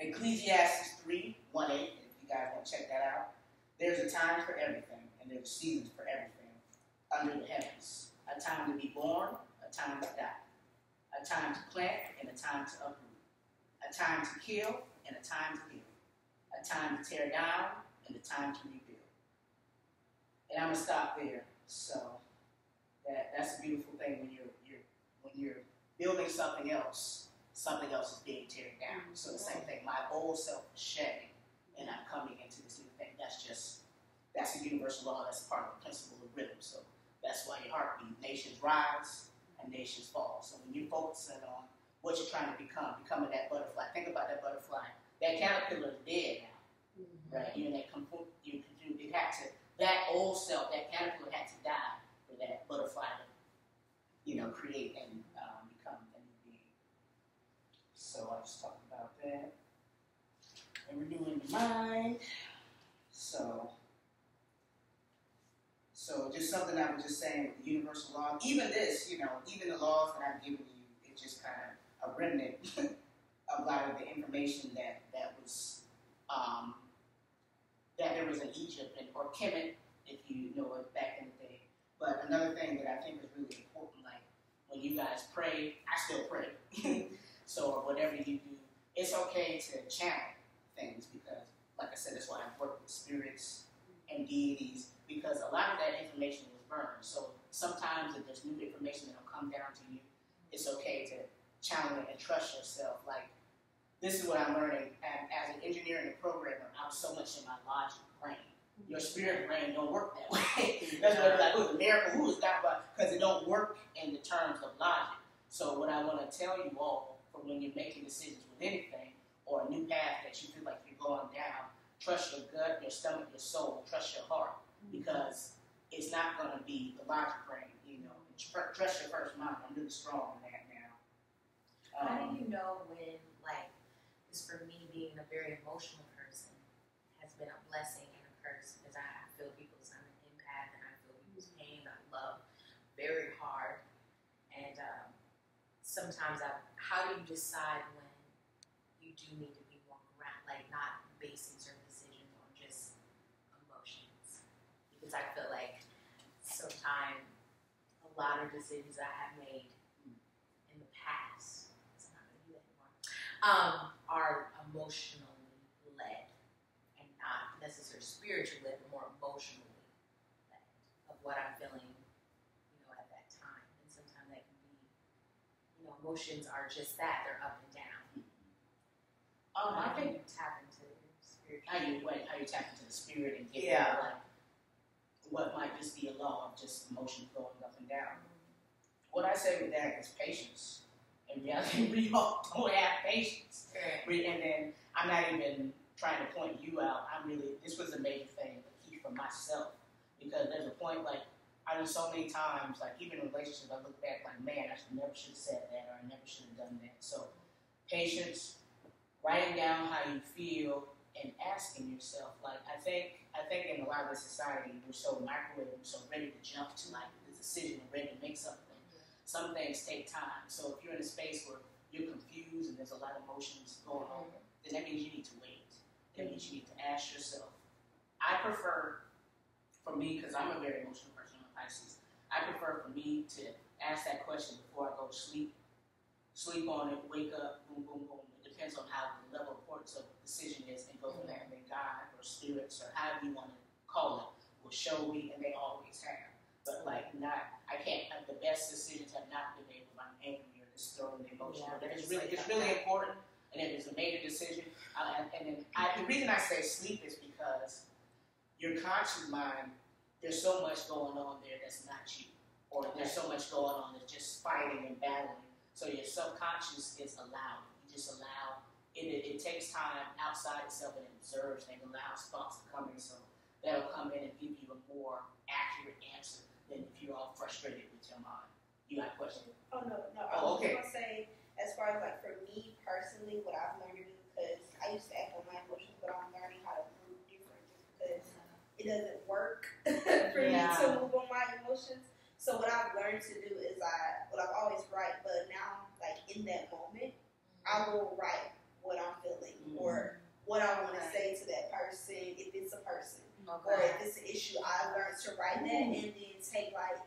Ecclesiastes 3:1-8, if you guys want to check that out. There's a time for everything, and there's seasons for everything under the heavens. A time to be born, a time to die. A time to plant and a time to uproot. A time to kill and a time to heal. A time to tear down and a time to rebuild. And I'm gonna stop there. So that's a beautiful thing when you're building something else is being teared down. So the same thing, my old self is shedding and I'm coming into this new thing. That's a universal law, that's part of the principle of rhythm. So that's why your heartbeat, nations rise and nations fall. So when you're focusing on what you're trying to become, becoming that butterfly, think about that butterfly. That caterpillar is dead now, right? That old self, that caterpillar had to die for that butterfly to, create and become a new being. So I was talking about that. And renewing the mind. So just something I was just saying with the universal law. Even this, even the laws that I've given you, it's just kind of a remnant of a lot of the information that was that there was in Egypt or Kemet, if you know it back in the day. But another thing that I think is really important, like when you guys pray, I still pray. So whatever you do, it's okay to channel things because, like I said, that's why I work with spirits and deities, because a lot of that information was burned. So sometimes if there's new information that will come down to you, it's okay to channel it and trust yourself. Like, this is what I'm learning. And as an engineer and a programmer, I was so much in my logic brain. Your spirit brain don't work that way. That's why like, oh, the miracle, who is that? Because it don't work in the terms of logic. So what I want to tell you all, for when you're making decisions with anything, or a new path that you feel like you're going down, trust your gut, your stomach, your soul, trust your heart. Because it's not going to be the logic brain, Trust your first mind. I'm really strong in that now. How do you know when, like, this for me being a very emotional person has been a blessing and a curse? Because I feel people's, I'm an empath and I feel people's pain. I love very hard. And sometimes how do you decide when you do need to be more grounded, like not basing certain decisions on just emotions? Because I feel like sometimes a lot of decisions I have made in the past, so I'm not going to do that anymore, are emotionally led and not necessarily spiritually led, but more emotionally led of what I'm feeling, at that time. And sometimes that can be, emotions are just that, they're up and down. I think you tap into spiritual. how you tap into the spirit and get Yeah. like what might just be a law of just emotion going up and down. What I say with that is patience. In reality, we all don't have patience. And then I'm not even trying to point you out. This was a major thing to keep for myself. Because there's a point, like, I know so many times, like, even in relationships, I look back like, man, I never should have said that, or I never should have done that. So, patience, writing down how you feel, and asking yourself, like, I think in a lot of this society, we're so microwave, we're so ready to jump to, like, the decision, and ready to make something. Some things take time. So if you're in a space where you're confused and there's a lot of emotions going on, then that means you need to wait. That means you need to ask yourself. I prefer, for me, because I'm a very emotional person, I'm a Pisces, I prefer for me to ask that question before I go to sleep. Sleep on it, wake up, boom, boom, boom. It depends on how the level of importance of the decision is, and go from there. And then God or spirits or however you want to call it will show me, and they always have. But like the best decisions have not been made when I'm angry or just throwing the emotion. Yeah, it's really important, and if it's a major decision, the reason I say sleep is because your conscious mind, there's so much going on there that's not you, or there's so much going on that's just fighting and battling. So your subconscious is allowed. You just allow it. It takes time outside itself and it observes and allows thoughts to come in. So that'll come in and give you a more accurate answer than if you're all frustrated with your mind. You got a question? Oh, no. Okay. I was going to say, as far as like for me personally, what I've learned to do, because I used to act on my emotions, but I'm learning how to move different just because it doesn't work for me to move on my emotions. So what I've learned to do is I've always write, but now like in that moment, I will write what I'm feeling or what I want to say to that person, if it's a person. Or if it's an issue, I learned to write that and then take like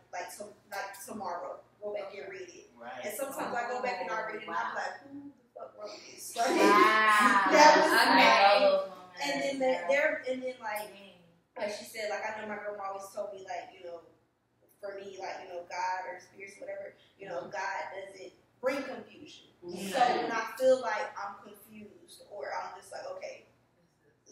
tomorrow, go back and read it. Right. And sometimes I go back and I read it and I'm like, who the fuck wrote this? Like, Wow. that was nice. And then like she said, like I know my grandma always told me like, for me, like, God or spirits, whatever, God doesn't bring confusion. So when I feel like I'm confused or I'm just like, okay,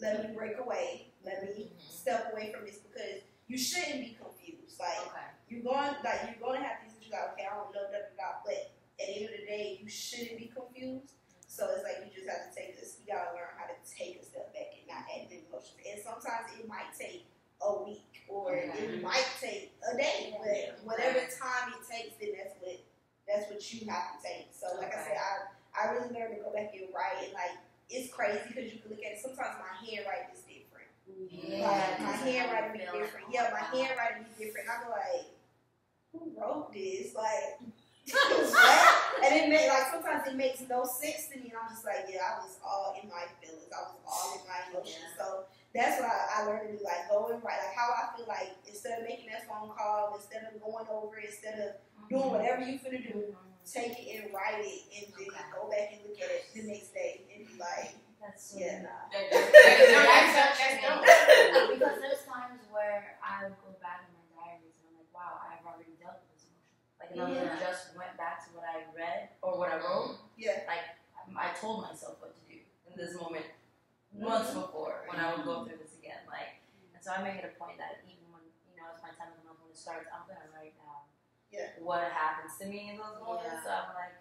let me break away. Let me step away from this because you shouldn't be confused. Like you're going to have these issues. Like, okay, I don't know nothing about, but at the end of the day, you shouldn't be confused. So it's like you just have to take this. You gotta learn how to take a step back and not add in emotions. And sometimes it might take a week or it might take a day, but whatever time it takes, then that's what you have to take. So like I said, I really learned to go back and write, and like it's crazy because you can look at it. Sometimes my handwriting is different. Like my handwriting be different. Yeah, my handwriting be different. I'm like, who wrote this? Like, what? And it made sometimes it makes no sense to me. And I'm just like, yeah, I was all in my feelings. I was all in my emotions. So that's why I learned to do like go and write. Like how I feel like instead of making that phone call, instead of going over it, instead of doing whatever you finna do, take it and write it, and then go back and look at it the next day and be like. That's That's because there's times where I would go back in my diaries and I'm like, wow, I've already dealt with this emotion. Like, in other words, just went back to what I read or what I wrote. Yeah. Like, I told myself what to do in this moment months before when I would go through this again. Like, and so I make it a point that even when, it's my time of the month when it starts, I'm going to write down what happens to me in those moments. So I'm like,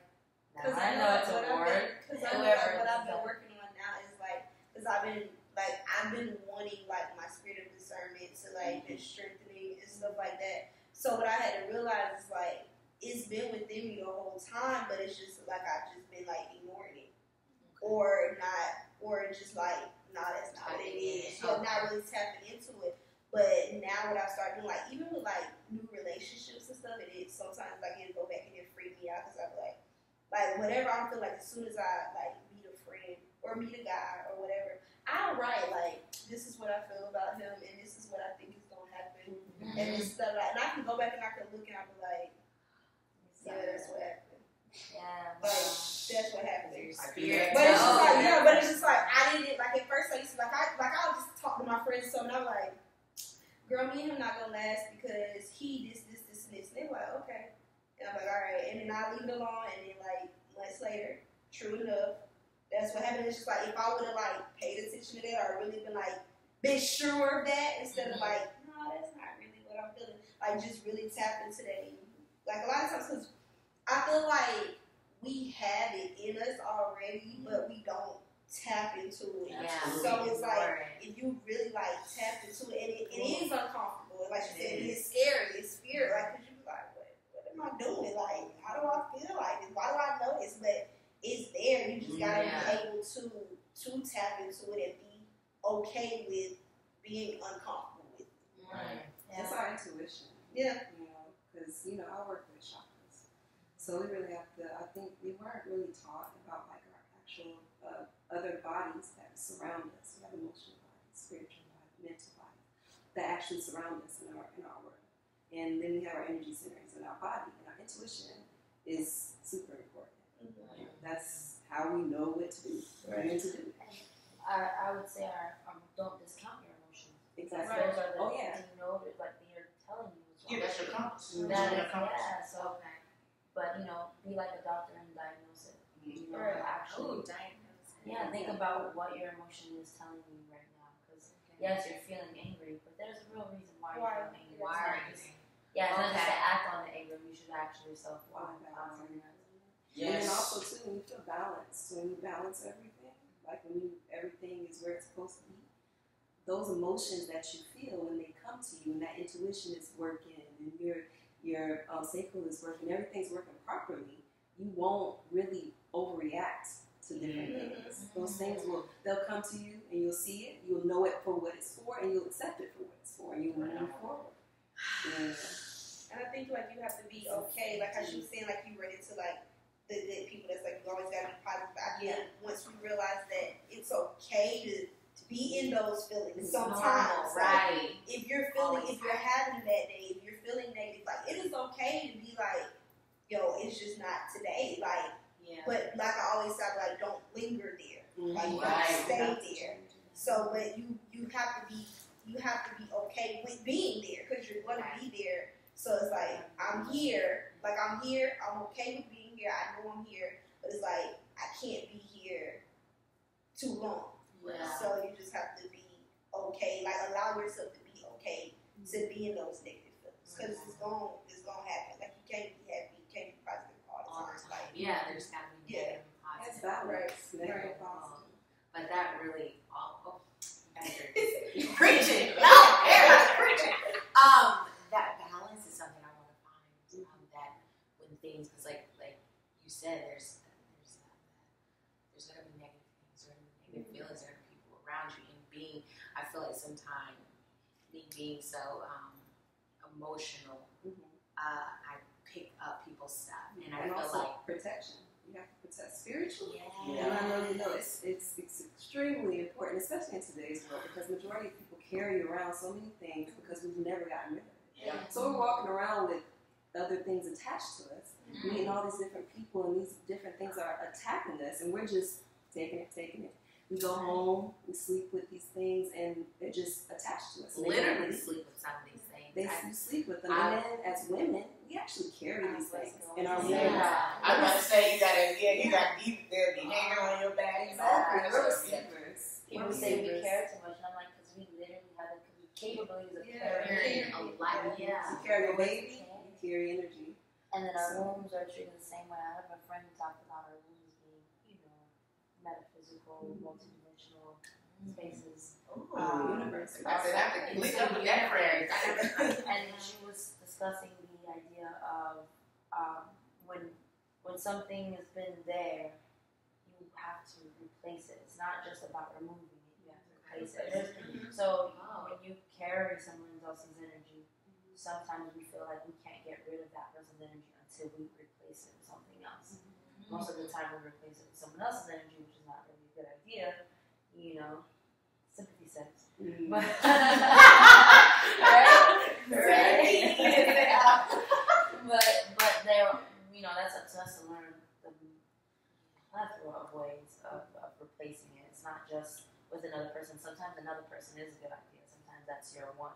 now I know it's a word. Because I know what I've been working on now is like, because I've been wanting like my spirit of discernment to like been strengthening and stuff like that. So what I had to realize is like it's been within me the whole time, but it's just like I've just been like ignoring it or just like that's not what it is. Not really tapping into it. But now what I start doing, like even with like new relationships and stuff, it is sometimes like it'll go back and it freak me out because I'm like whatever I feel like as soon as I like meet a friend or meet a guy or whatever, I'll write like this is what I feel about him and this is what I think is gonna happen and this stuff like, and I can go back and I can look and I'll be like, yeah, that's what happened. Yeah, like that's what happened. But it's just like but it's just like I didn't like at first I used to I would just talk to my friends or something. I'm like, girl, me and him not gonna last because he this and this. And they were like, okay. And I'm like, all right. And then I leave it alone. And then like months later, true enough, that's what happened. It's just like if I would have like paid attention to that or really been sure of that instead of like, no, that's not really what I'm feeling. Like, just really tap into that. Like, a lot of times, because I feel like we have it in us already, but we don't tap into it. Yeah. So it's like, if you really like tap into it, and it is uncomfortable. Like you said, it's scary. It's fear. Like, because you be like, what am I doing? Like, how do I feel like this? Why do I know this? But it's there. You just gotta be able to tap into it and be okay with being uncomfortable with it. Right. It's our intuition. Yeah. Because, I work with chakras. So we really have to, I think we weren't really taught about like our actual other bodies that surround us. We have emotional bodies, spiritual bodies, mental bodies that actually surround us in our world. And then we have our energy centers in our body. And our intuition is super important. Mm-hmm. That's how we know what to do. Right. When to do. I would say don't discount your emotions. Exactly. Those are the yeah. like they're telling you what's wrong. Yeah, that's your compass. So, but be like a doctor and diagnose it. Actually diagnose it. Yeah, think about what your emotion is telling you right now. Because yes, you're feeling angry, but there's a real reason why you're feeling angry. Why are you? Yeah, it's not just to act on the anger. You should actually self-balance. Yes. And then also too, when you feel balanced, when you balance everything, like when everything is where it's supposed to be, those emotions that you feel when they come to you, and that intuition is working, and your sacral is working, everything's working properly, you won't really overreact to different things. Those things they'll come to you, and you'll see it, you'll know it for what it's for, and you'll accept it for what it's for, and you'll move forward. Yeah. And I think like you have to be okay, like how she was saying, like you read into like the people that's like you always gotta be positive. I think once we realize that it's okay to be in those feelings sometimes. Right. Like, if you're having a bad day, if you're feeling negative, like it is okay to be like, yo, it's just not today. Like, but like I always say, like don't linger there. Like stay there. So, but you have to be okay with being there because you're gonna be there. So it's like I'm here. I'm okay with being here. I know I'm here, but it's like I can't be here too long. Yeah. So you just have to be okay. Like allow yourself to be okay to be in those negative feelings because it's gonna happen. Like you can't be happy, you can't be positive all the time. Like there's got to be negative and positive. That's that right. Negative positive. But that really, preaching. No, everybody's preaching. That balance is something I want to find. That when things, because like you said, there's going to be negative things or negative feelings or people around you. And I feel like sometimes me being so emotional, I pick up people's stuff, and I feel also like protection. You have to protect spiritually. Yeah. And I know it's extremely important, especially in today's world, because majority of people carry around so many things because we've never gotten rid of it. Yeah. So we're walking around with other things attached to us, meeting all these different people, and these different things are attacking us, and we're just taking it. We go home, we sleep with these things, and they're just attached to us. Literally sleep with some of these things. You sleep with them, and then as women, we actually carry these things in our Yeah. women. I'm about to say they'll be hanging on your back. People say we care too much, and I'm like, because we literally have the capabilities of carrying a lot. You carry a baby, you carry energy. And then our wombs are treated the same way. I have a friend who talked about our wombs being, metaphysical, multidimensional spaces. Universe. I said, I have to link up with that friend. And she was discussing the idea of when something has been there, you have to replace it. It's not just about removing it, you have to replace it. So when you carry someone else's energy, sometimes we feel like we can't get rid of that person's energy until we replace it with something else. Most of the time we replace it with someone else's energy, which is not really a good idea, sympathy sex. But, but there, that's up to us to learn the plethora of ways of replacing it. It's not just with another person. Sometimes another person is a good idea. Sometimes that's your one.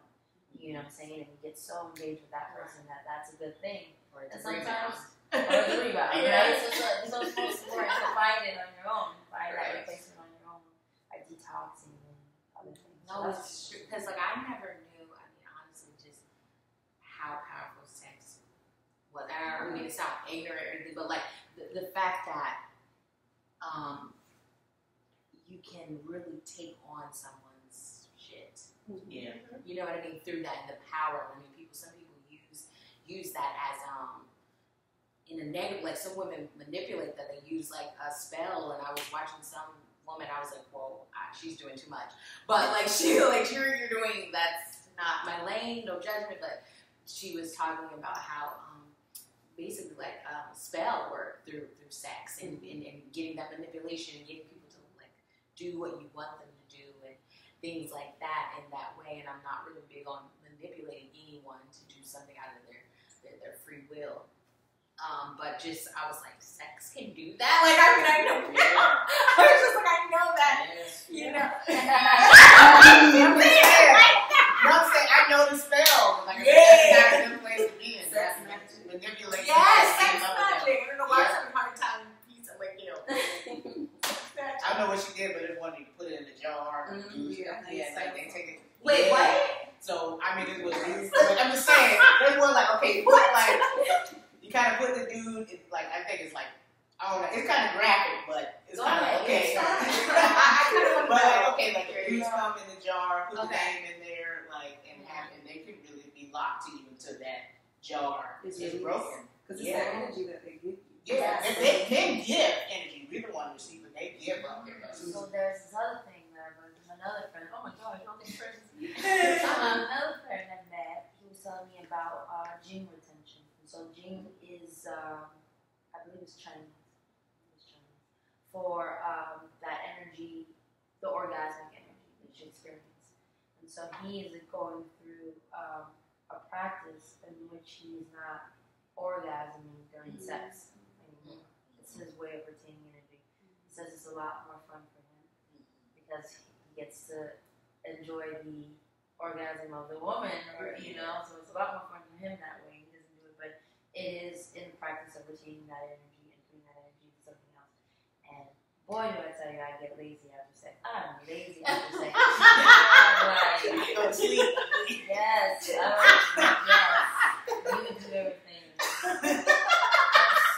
You know what I'm saying? And you get so engaged with that person that's a good thing. And sometimes, or a rebound, right? So it's most important to find it on your own. Find that replacement on your own by detoxing and other things. No, it's true. Because, like, I never knew, I mean, honestly, just how powerful sex was. I don't mean to sound ignorant or anything, but, like, the fact that you can really take on someone's shit. Yeah. You know what I mean? Through that, the power. I mean, some people use that as in a negative. Like some women manipulate that. They use like a spell. And I was watching some woman. I was like, whoa, she's doing too much. But like you're doing. That's not my lane. No judgment. But she was talking about how basically like spell work through sex and getting that manipulation and getting people to like do what you want them to do and things like that in that way. And I'm not really big on manipulating anyone to do something out of their free will. But just I was like, sex can do that. Like I mean, I know. I was just like, I know that. You know. I'm saying I know the spell. Like that's not a good place to be in. That's manipulation. Yes, sex magic. I don't know why I'm having a hard time pizza like you. I know what she did, but it wanted to put it in the jar. Like they take it. Wait, what? So I mean, it was. I'm just saying, they were like, okay, put like you kind of put the dude. Like I think it's like I don't know. It's kind of graphic, but it's kind of okay. But like okay, like your dudes come in the jar, put the name in there, like and they can really be locked to that jar. It's broken because it's that energy that they give you. Yeah, they can give energy. We don't want to receive, but they give up. So there's this other thing that another friend. Oh my gosh, all these friends. Another friend I met. He was telling me about gene retention. And so gene is, I believe it's Chinese. For that energy, the orgasmic energy that you experience. And so he is going through a practice in which he is not orgasming during sex. It's his way of retaining energy. He says it's a lot more fun for him because he gets to enjoy the orgasm of the woman, or so it's a lot more fun for him that way. He doesn't do it, but it is in the practice of retaining that energy and putting that energy to something else. And boy, do I tell you, I get lazy after sex. I'm lazy after sex. You go to sleep. Yes. Yes. You do everything.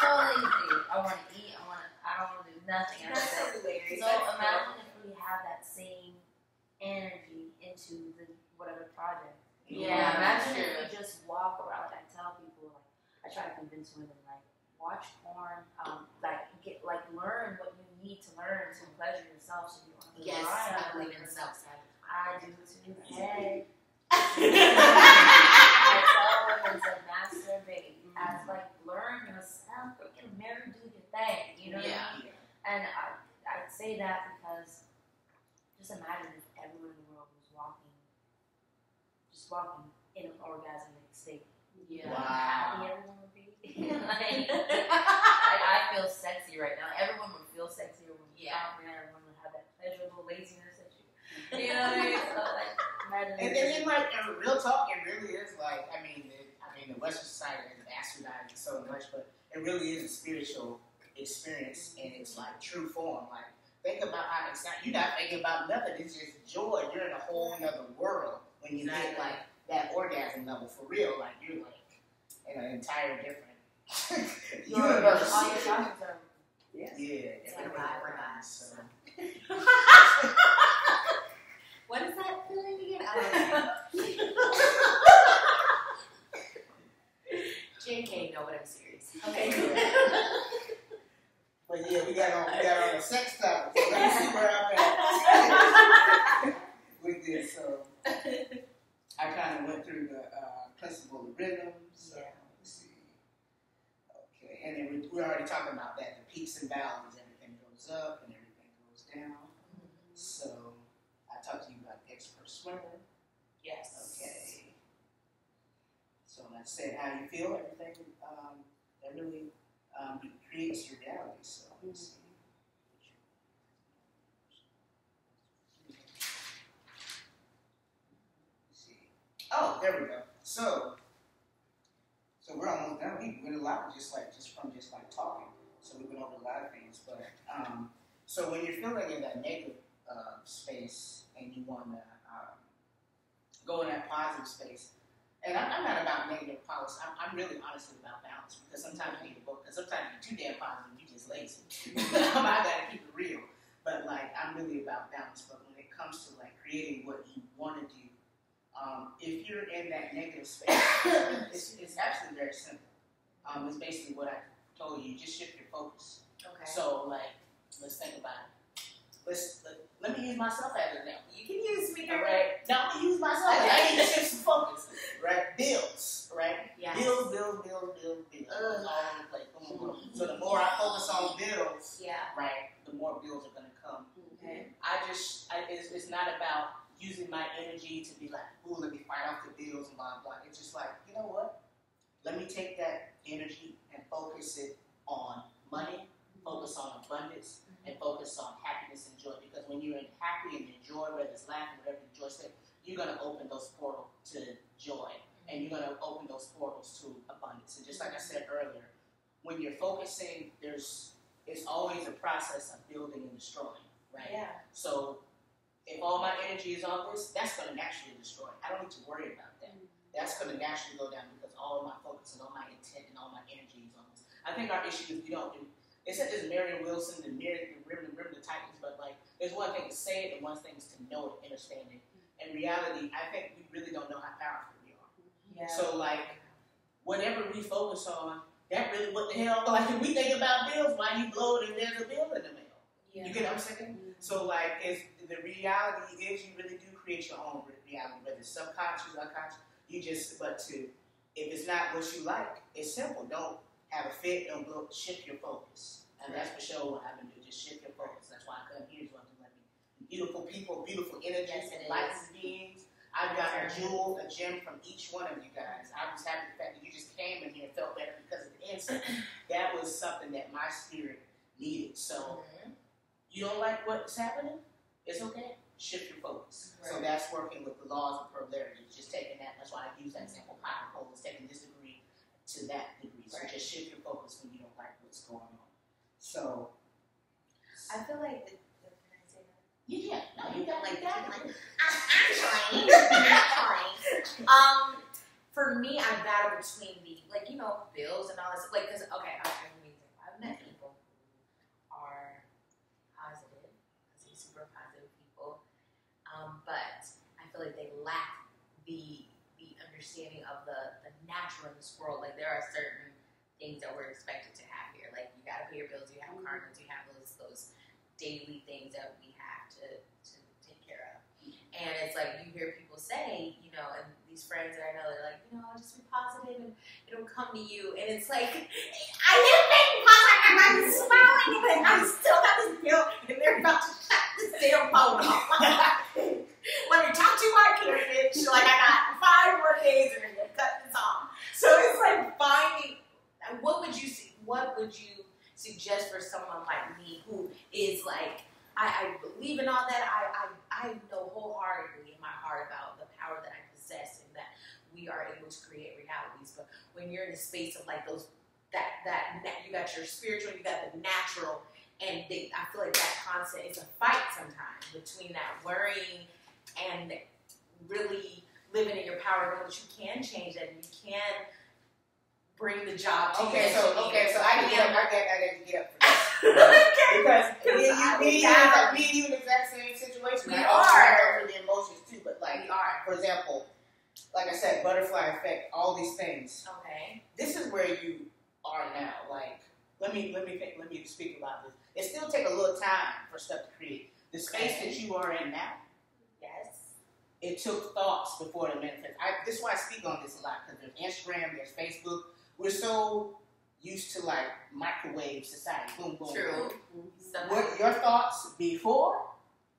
So lazy. I want to eat. I don't want to do nothing after sex. So imagine if we have that same energy into the whatever project. Yeah, Imagine if we just walk around and tell people, like, I try to convince women, like, watch porn, learn what you need to learn to pleasure yourself so you don't have to rely on I believe in self-sabotage. I do too. Hey. I tell women to masturbate. As like learn yourself, freaking married, do your thing. You know what I mean? And I say that because just imagine if everyone in the world was walking in an orgasmic state. Yeah. Wow. How happy everyone would be. I feel sexy right now. Everyone would feel sexier when we talk, and everyone would have that pleasurable laziness that you know what I mean? So like, imagine. And then like real talk, it really is like I mean the Western society has bastardized it so much, but it really is a spiritual experience in its like true form. Like think about how it's not, you're not thinking about nothing. It's just joy. You're in a whole other world when you get like that orgasm level for real. Like you're like in an entire different universe. All your topics are it's like a ride. So. What is that feeling again? I don't know. JK, no, but I'm serious. Okay. But yeah, we got on the sex topic. So let me see where I'm at with this. So I kind of went through the principle of rhythm. So let's see. Okay, and then we're already talking about that. The peaks and valleys. Everything goes up and everything goes down. So I talked to you about expert swimmer. Yes. Okay. So I said how you feel, everything that really creates your reality. So let's see. Oh, there we go. So we're almost done. We went a lot just from talking. So we went over a lot of things. But so when you're feeling in that negative space and you want to go in that positive space. And I'm not about negative policy. I'm really honestly about balance, because sometimes you need a book, because sometimes you're too damn positive, you're just lazy. I gotta keep it real. But like, I'm really about balance. But when it comes to like creating what you want to do, if you're in that negative space, it's actually very simple. It's basically what I told you. Just shift your focus. Okay. So like, let's think about it. Let me use myself as an example. You can use me, girl. Right? No, I'm gonna use myself. I need to shift some focus. Right? Bills. Right? Yes. Bills. All over the place. Boom, boom, boom. So the more I focus on bills, Yeah. right, the more bills are gonna come. Okay. It's not about using my energy to be like, ooh, let me fight off the bills and blah blah. It's just like, you know what? Let me take that energy and focus it on money, focus on abundance, and focus on happiness and joy. Because when you're happy and enjoy, whether it's laughing, whatever you enjoy, you're going to open those portals to joy, and you're going to open those portals to abundance. And just like I said earlier, when you're focusing, it's always a process of building and destroying, right? Yeah. So if all my energy is on this, that's going to naturally destroy. I don't need to worry about that. That's going to naturally go down, because all of my focus and all my intent and all my energy is on this. I think our issue is we don't do. They said there's Marion Wilson and Rim the Titans, but like, there's one thing to say it and one thing is to know it, understand it. In reality, I think we really don't know how powerful we are. Yeah. So like, whatever we focus on, that really, what the hell? Like, if we think about bills, why you blow it if there's a bill in the mail? Yeah. You get what I'm saying? So like, the reality is you really do create your own reality, whether it's subconscious, unconscious. If it's not what you like, it's simple. Don't have a fit, don't blow, shift your focus. And that's for sure what I've been doing, just shift your focus. That's why I come here, is what I'm doing. Beautiful people, beautiful energies, and lights and beings. I've got a gem from each one of you guys. I was happy the fact that you just came in here and felt better because of the insight. That was something that my spirit needed. So, you don't like what's happening? It's okay. Shift your focus. Right. So that's working with the laws of polarity. Just taking that. That's why I use that example. Hot and cold is taking this degree to that degree. So just shift your focus when you don't like what's going on. So I feel like can I say that? Yeah. No, you got like that. I'm trying. For me, I battle between the bills and all this. Like, cause okay, I've met people who are positive, super positive people. But I feel like they lack the understanding of the natural in this world. Like, there are certain things that we're expected to have here. Like, you got to pay your bills, you have car notes, you have those daily things that we have to take care of. And it's like, you hear people say, and these friends that I know, they're like, just be positive and it'll come to you. And it's like, I didn't make me positive, and I'm smiling, and I still got this bill, and they're about to shut this damn phone off. Let me talk to my kid, bitch. Like, I got 5 more days and then cut this off. So it's like finding, what would you suggest for someone like me who is like, I believe in all that. I know wholeheartedly in my heart about the power that I possess and that we are able to create realities. But when you're in the space of like those, that you got your spiritual, you got the natural, and I feel like that constant, it's a fight sometimes between that worrying and really living in your power, knowing that you can change that and you can bring the job to you. So I get to get up for this. Because me and you in the exact same situation. We I are. For the emotions too, but like, we are. For example, like I said, butterfly effect, all these things. Okay. This is where you are now. Like, let me speak about this. It still take a little time for stuff to create. The space that you are in now. Yes. It took thoughts before it manifested. This is why I speak on this a lot, because there's Instagram, there's Facebook. We're so used to like microwave society. Boom, boom, True. boom. What your thoughts before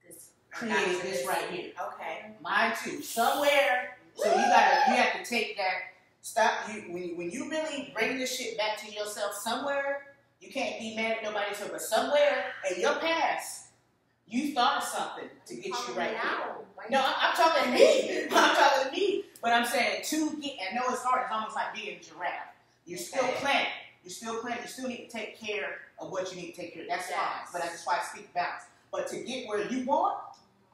this created this right here. Okay. Mine too. Somewhere. So you have to take that. Stop you when you really bring this shit back to yourself. Somewhere you can't be mad at nobody else, but somewhere in your past you thought of something to get you right here. No, I'm talking to me. I'm talking to me. But I'm saying I know it's hard. It's almost like being a giraffe. You're still planning. You still need to take care of what you need to take care of. That's fine. But that's why I speak balance. But to get where you want,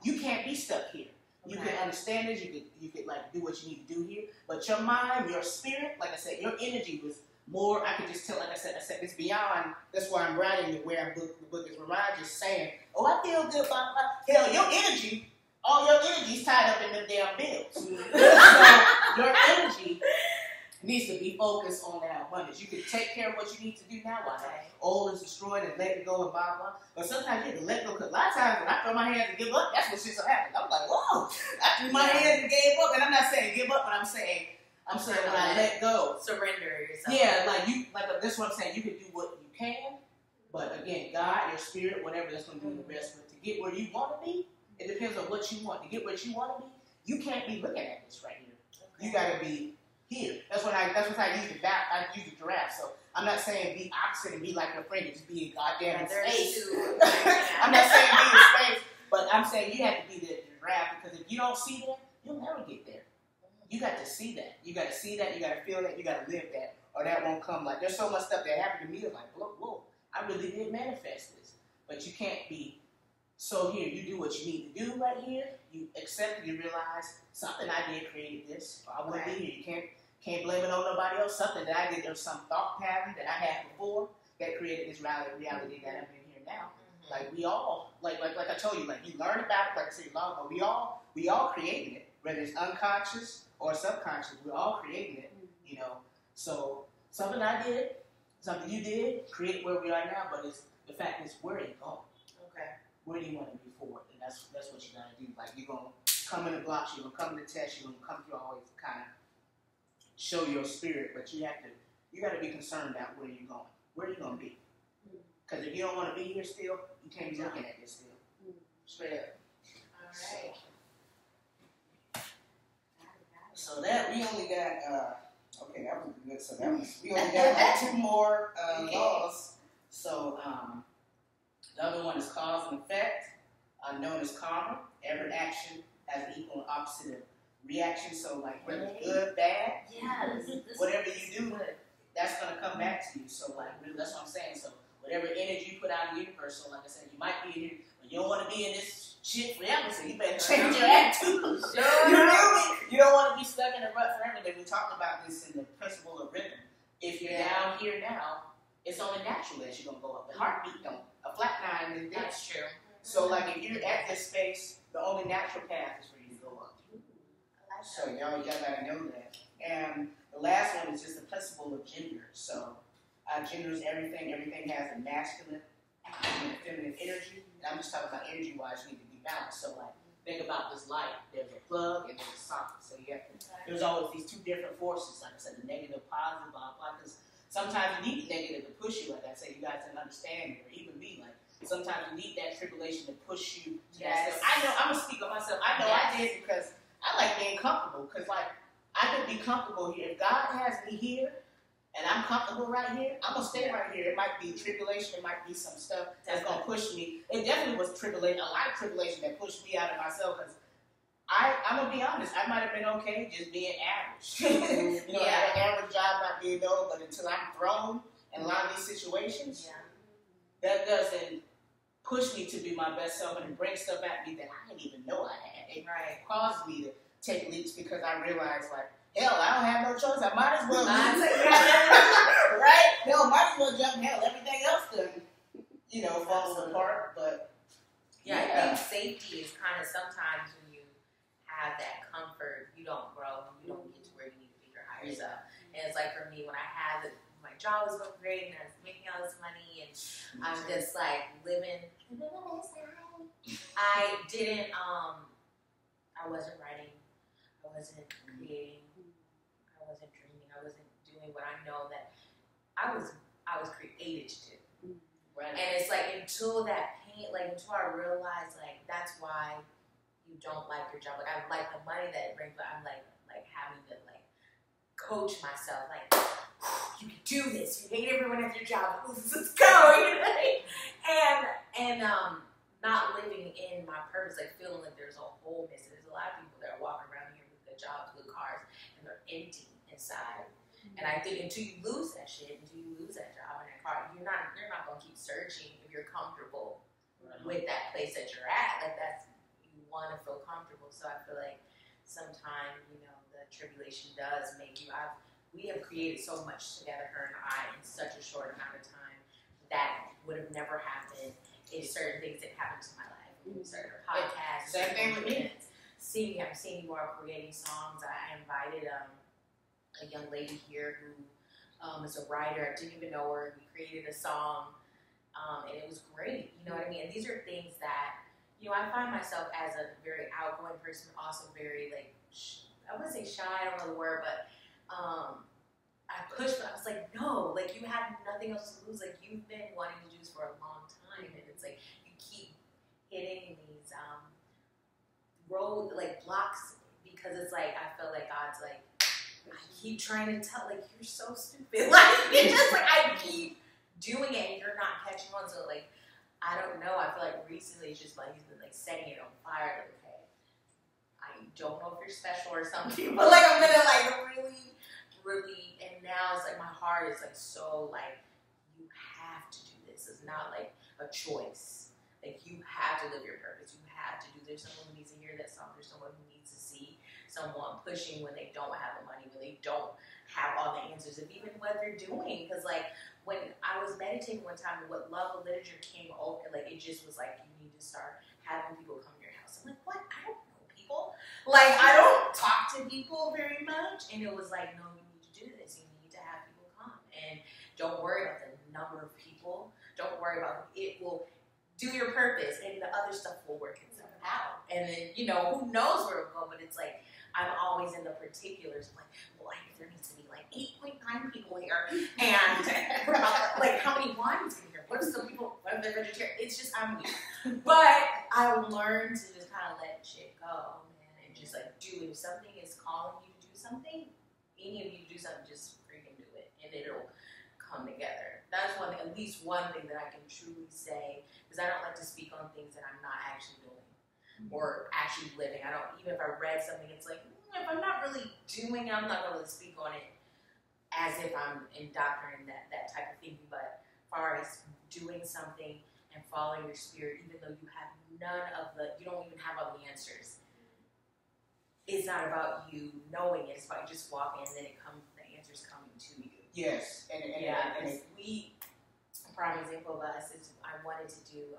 You can't be stuck here. You can understand this. You could like do what you need to do here. But your mind, your spirit, like I said, your energy was more. I could just tell. Like I said, it's beyond. That's why I'm writing it. Where the book is. Where I'm just saying, oh, I feel good. Blah, blah. Hell, your energy. All your energy is tied up in them damn bills. So your energy needs to be focused on that abundance. You can take care of what you need to do now while that old is destroyed and let it go and blah, blah. But sometimes you have to let go, because a lot of times when I throw my hands and give up, that's what shit's happening. I'm like, whoa, I threw my hands and gave up. And I'm not saying give up, but I'm saying when I let go. Surrender yourself. Yeah, that's what I'm saying. You can do what you can, but again, God, your spirit, whatever, that's going to do the rest. But to get where you want to be, it depends on what you want. To get what you want to be, you can't be looking at this right here. Okay. You got to be here. That's what I use the giraffe. So I'm not saying be opposite and be like your friend and just be a goddamn in space. I'm not saying be in space, but I'm saying you have to be the giraffe, because if you don't see that, you'll never get there. You got to see that. You got to see that. You got to feel that. You got to live that, or that won't come. Like there's so much stuff that happened to me. It's like, whoa, I really did manifest this. But you can't be. So here, you do what you need to do right here. You accept it. You realize something I did created this. Or I wouldn't be here. You can't blame it on nobody else. Something that I did. There was some thought pattern that I had before that created this reality that I'm in here now. Mm-hmm. Like we all, like I told you, like you learn about it. Like I said, but we all created it, whether it's unconscious or subconscious. We're all creating it. You know. So something I did, something you did, create where we are now. But it's the fact is where it going. Where do you want to be forward? And that's what you got to do. Like, you're going to come in the blocks, you're going to come in the test, you're going to come through always kind of show your spirit, but you got to be concerned about where you're going. Where are you going to be? Because if you don't want to be here still, you can't be looking at this still. Straight up. All right. So that, we only got, okay, that was good. So that was, we only got like 2 more laws. So, the other one is cause and effect, known as karma. Every action has an equal and opposite reaction. So, like, whether it's good, bad, whatever you do, that's going to come back to you. So, like, really, that's what I'm saying. So, whatever energy you put out in the universe, so like I said, you might be here, but you don't want to be in this shit forever, so you better change your attitude. You know me? You don't want to be stuck in a rut forever. And we talked about this in the principle of rhythm. If you're down here now, it's only natural that you're going to go up. The heartbeat don't. A flat line is That's true. So, like, if you're at this space, the only natural path is for you to go up. So, y'all gotta know that. And the last one is just the principle of gender. So, gender is everything. Everything has a masculine and a feminine energy. And I'm just talking about energy-wise, you need to be balanced. So, like, think about this light. There's a plug and there's a socket. So, there's always these 2 different forces. Like I said, the negative, positive, blah, blah. Because sometimes you need the negative to push you, like I said, you guys can understand it, or even me, like, sometimes you need that tribulation to push you to that stuff. I know, I'm going to speak on myself, I know I did, because I like being comfortable, because, like, I could be comfortable here. If God has me here, and I'm comfortable right here, I'm going to stay right here. It might be tribulation, it might be some stuff that's going to push me. It definitely was tribulation, a lot of tribulation that pushed me out of myself, because I'm going to be honest, I might have been okay just being average. I had an average job, not being known, but until I'm thrown in a lot of these situations, that doesn't push me to be my best self and bring stuff at me that I didn't even know I had. It caused me to take leaps, because I realized, like, hell, I don't have no choice. I might as well right? Hell, might as well jump. Hell, everything else done, falls apart. But I think safety is kind of sometimes when you have that comfort, you don't grow, you don't get to where you need to be your higher self. And it's like for me, when I had my job was going great and I was making all this money and I'm just like living. I didn't. I wasn't writing. I wasn't creating. I wasn't dreaming. I wasn't doing what I know that I was created to do. Right. And it's like until that pain, like until I realized like that's why you don't like your job. Like I like the money that it brings, but I'm like having to like coach myself. Like you can do this. You hate everyone at your job. Let's go. And not living in my purpose, like feeling like there's a hole missing. There's a lot of people that are walking around here with good jobs, good cars, and they're empty inside. And I think until you lose that shit, until you lose that job and that car, you're not gonna keep searching if you're comfortable with that place that you're at. Like you want to feel comfortable. So I feel like sometimes, you know, the tribulation does make you. We have created so much together, her and I, in such a short amount of time that would have never happened if certain things didn't happen to my life. Certain podcasts, same thing with me. I'm seeing you all creating songs. I invited a young lady here who is a writer. I didn't even know her. We created a song, and it was great. You know what I mean? And these are things that, you know, I find myself as a very outgoing person, also very, like, I wouldn't say shy, I don't know the word, but I pushed, but I was like, no, like, you have nothing else to lose. Like, you've been wanting to do this for a long time, and it's like, you keep hitting these road, like, blocks, because it's like, I feel like God's like, I keep trying to tell, like, you're so stupid. Like, it's just like, I keep doing it, and you're not catching on. So, like, I don't know. I feel like recently it's just like he's been, like, setting it on fire. Like, okay, I don't know if you're special or something, but, like, I'm gonna, like, really, and now it's like my heart is like so like, you have to do this. It's not like a choice. Like, you have to live your purpose. You have to do. There's someone who needs to hear that song. There's someone who needs to see someone pushing when they don't have the money, when they don't have all the answers, and even what they're doing. Because, like, when I was meditating one time, and what Love of Literature came over, like, it just was like, you need to start having people come to your house. I'm like, what? I don't know people. Like, I don't talk to people very much. And it was like, no, you need to do this. You need to have people come. And don't worry about the number of people. Don't worry about it. Will do your purpose, and the other stuff will work itself out. And then, you know, who knows where it'll go, but it's like, I'm always in the particulars. I'm like, well, I think there needs to be like 8.9 people here, and like, how many wines in here? What if some people, what if they're vegetarian? It's just, I'm weird. But I learned to just kind of let shit go, man, and just like do it. If something is calling you to do something, any of you to do something, just freaking do it, and it'll come together. That's one thing, at least one thing that I can truly say, because I don't like to speak on things that I'm not actually doing or actually living. I don't, even if I read something, it's like, if I'm not really doing it, I'm not going to speak on it as if I'm indoctrinating that type of thinking. But as far as doing something and following your spirit, even though you have you don't even have all the answers, it's not about you knowing it. It's about you just walking, and then the answer's coming to you. Yes, and a prime example of us is I wanted to do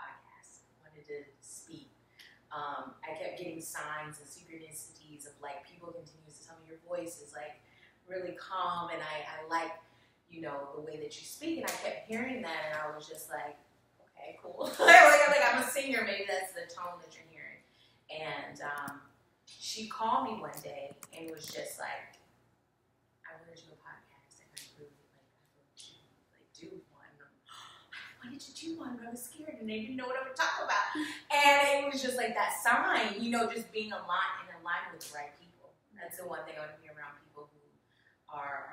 podcasts. I wanted to speak. I kept getting signs and synchronicities of, like, people continue to tell me your voice is, like, really calm, and I like, you know, the way that you speak, and I kept hearing that, and I was just like, okay, cool. like I'm a singer, maybe that's the tone that you're hearing. And she called me one day and was just like, I want to do a podcast, and I really, like, do one. I wanted to do one, but I was scared, and they didn't know what I would talk about. And it was just like that sign, you know, just being aligned with the right people. That's the one thing I want to be around, people who are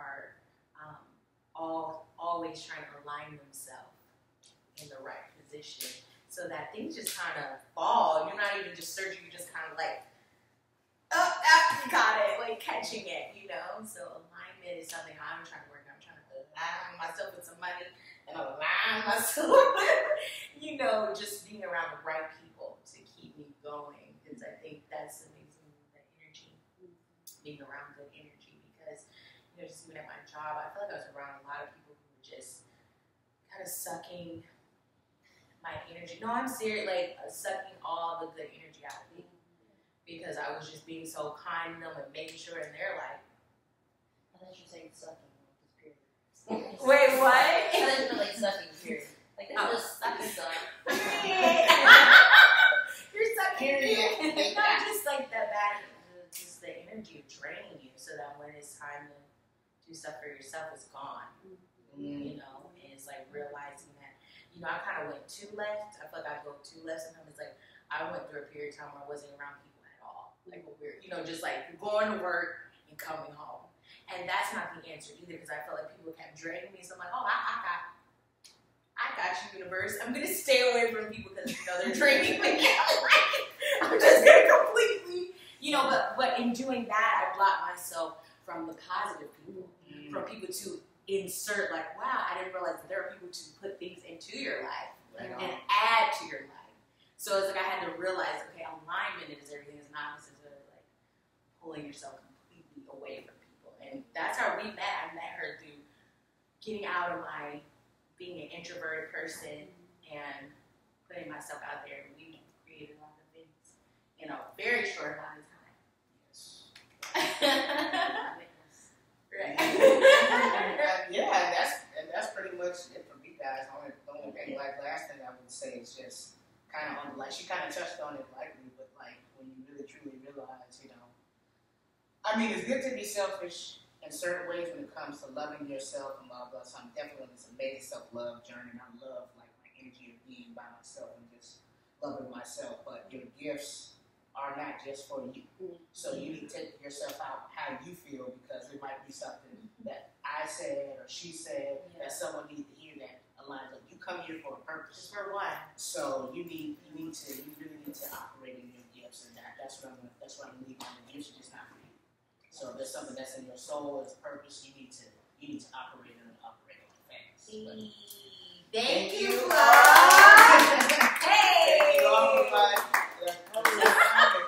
always trying to align themselves in the right position, so that things just kind of fall. You're not even just searching, you're just kind of like, oh, got it, like catching it, you know? So alignment is something I'm trying to work on. I'm trying to align myself with some money and align myself, you know, just being around the right people to keep me going. Because I think that's amazing, the energy, being around good energy. Because, you know, just even at my job, I feel like I was around a lot of people who were just kind of sucking my energy. No, I'm serious, like, sucking all the good energy out of me. Because I was just being so kind to them and making sure in their life. I thought you were saying sucking, period. Wait, what? I thought you were like sucking, period. Like, this is sucking stuff. You're sucking Period. it. Not just like the bad, just the energy draining you, so that when it's time to do stuff for yourself, it's gone. You know, and it's like realizing that, you know, I kind of went too left. I feel like I go too left sometimes. It's like I went through a period of time where I wasn't around people at all. Like, weird, you know, just like going to work and coming home. And that's not the answer either, because I felt like people kept draining me. So I'm like, oh, I got you, universe. I'm going to stay away from people because, you know, they're draining me. I'm just going to completely, you know, but in doing that, I blocked myself from the positive people, from people to insert, like, wow, I didn't realize that there are people to put things into your life and add to your life. So it's like I had to realize, okay, alignment is everything. It's not necessarily like pulling yourself completely away from people. And that's how we met. I met her through getting out of my being an introverted person and putting myself out there. And we created a lot of things in a very short amount of time. Right. Yeah, that's pretty much it for me, guys. The only thing, like, last thing I would say is just kind of on, like, she kind of touched on it lightly, but like when you really truly realize, I mean, it's good to be selfish in certain ways when it comes to loving yourself and blah blah. So I'm definitely on this amazing self-love journey, and I love like my energy of being by myself and just loving myself. But your gifts are not just for you. So you need to take yourself out how you feel, because it might be something that I said or she said that someone needs to hear that aligns up. You come here for a purpose. Just for what? So you really need to operate in your gifts, and that's what I'm leaving. The gifts are just not for you. So if there's something that's in your soul as purpose, you need to operate on fast. Thank you, you. Hey. Thank you all for my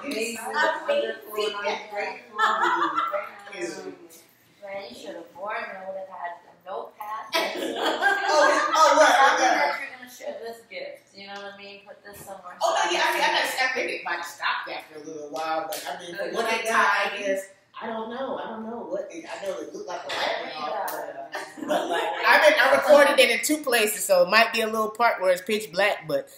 Amazing, wonderful, and I'm grateful. Thank you. Man, you should have warned me. I would have had a notepad. Right. Something that you're gonna share this gift. You know what I mean? Put this somewhere. Oh, no, yeah, I think it might have stopped after a little while, but I mean, what I got, I guess, I don't know what, I know it looked like a light went off, but like, I recorded it in 2 places, so it might be a little part where it's pitch black, but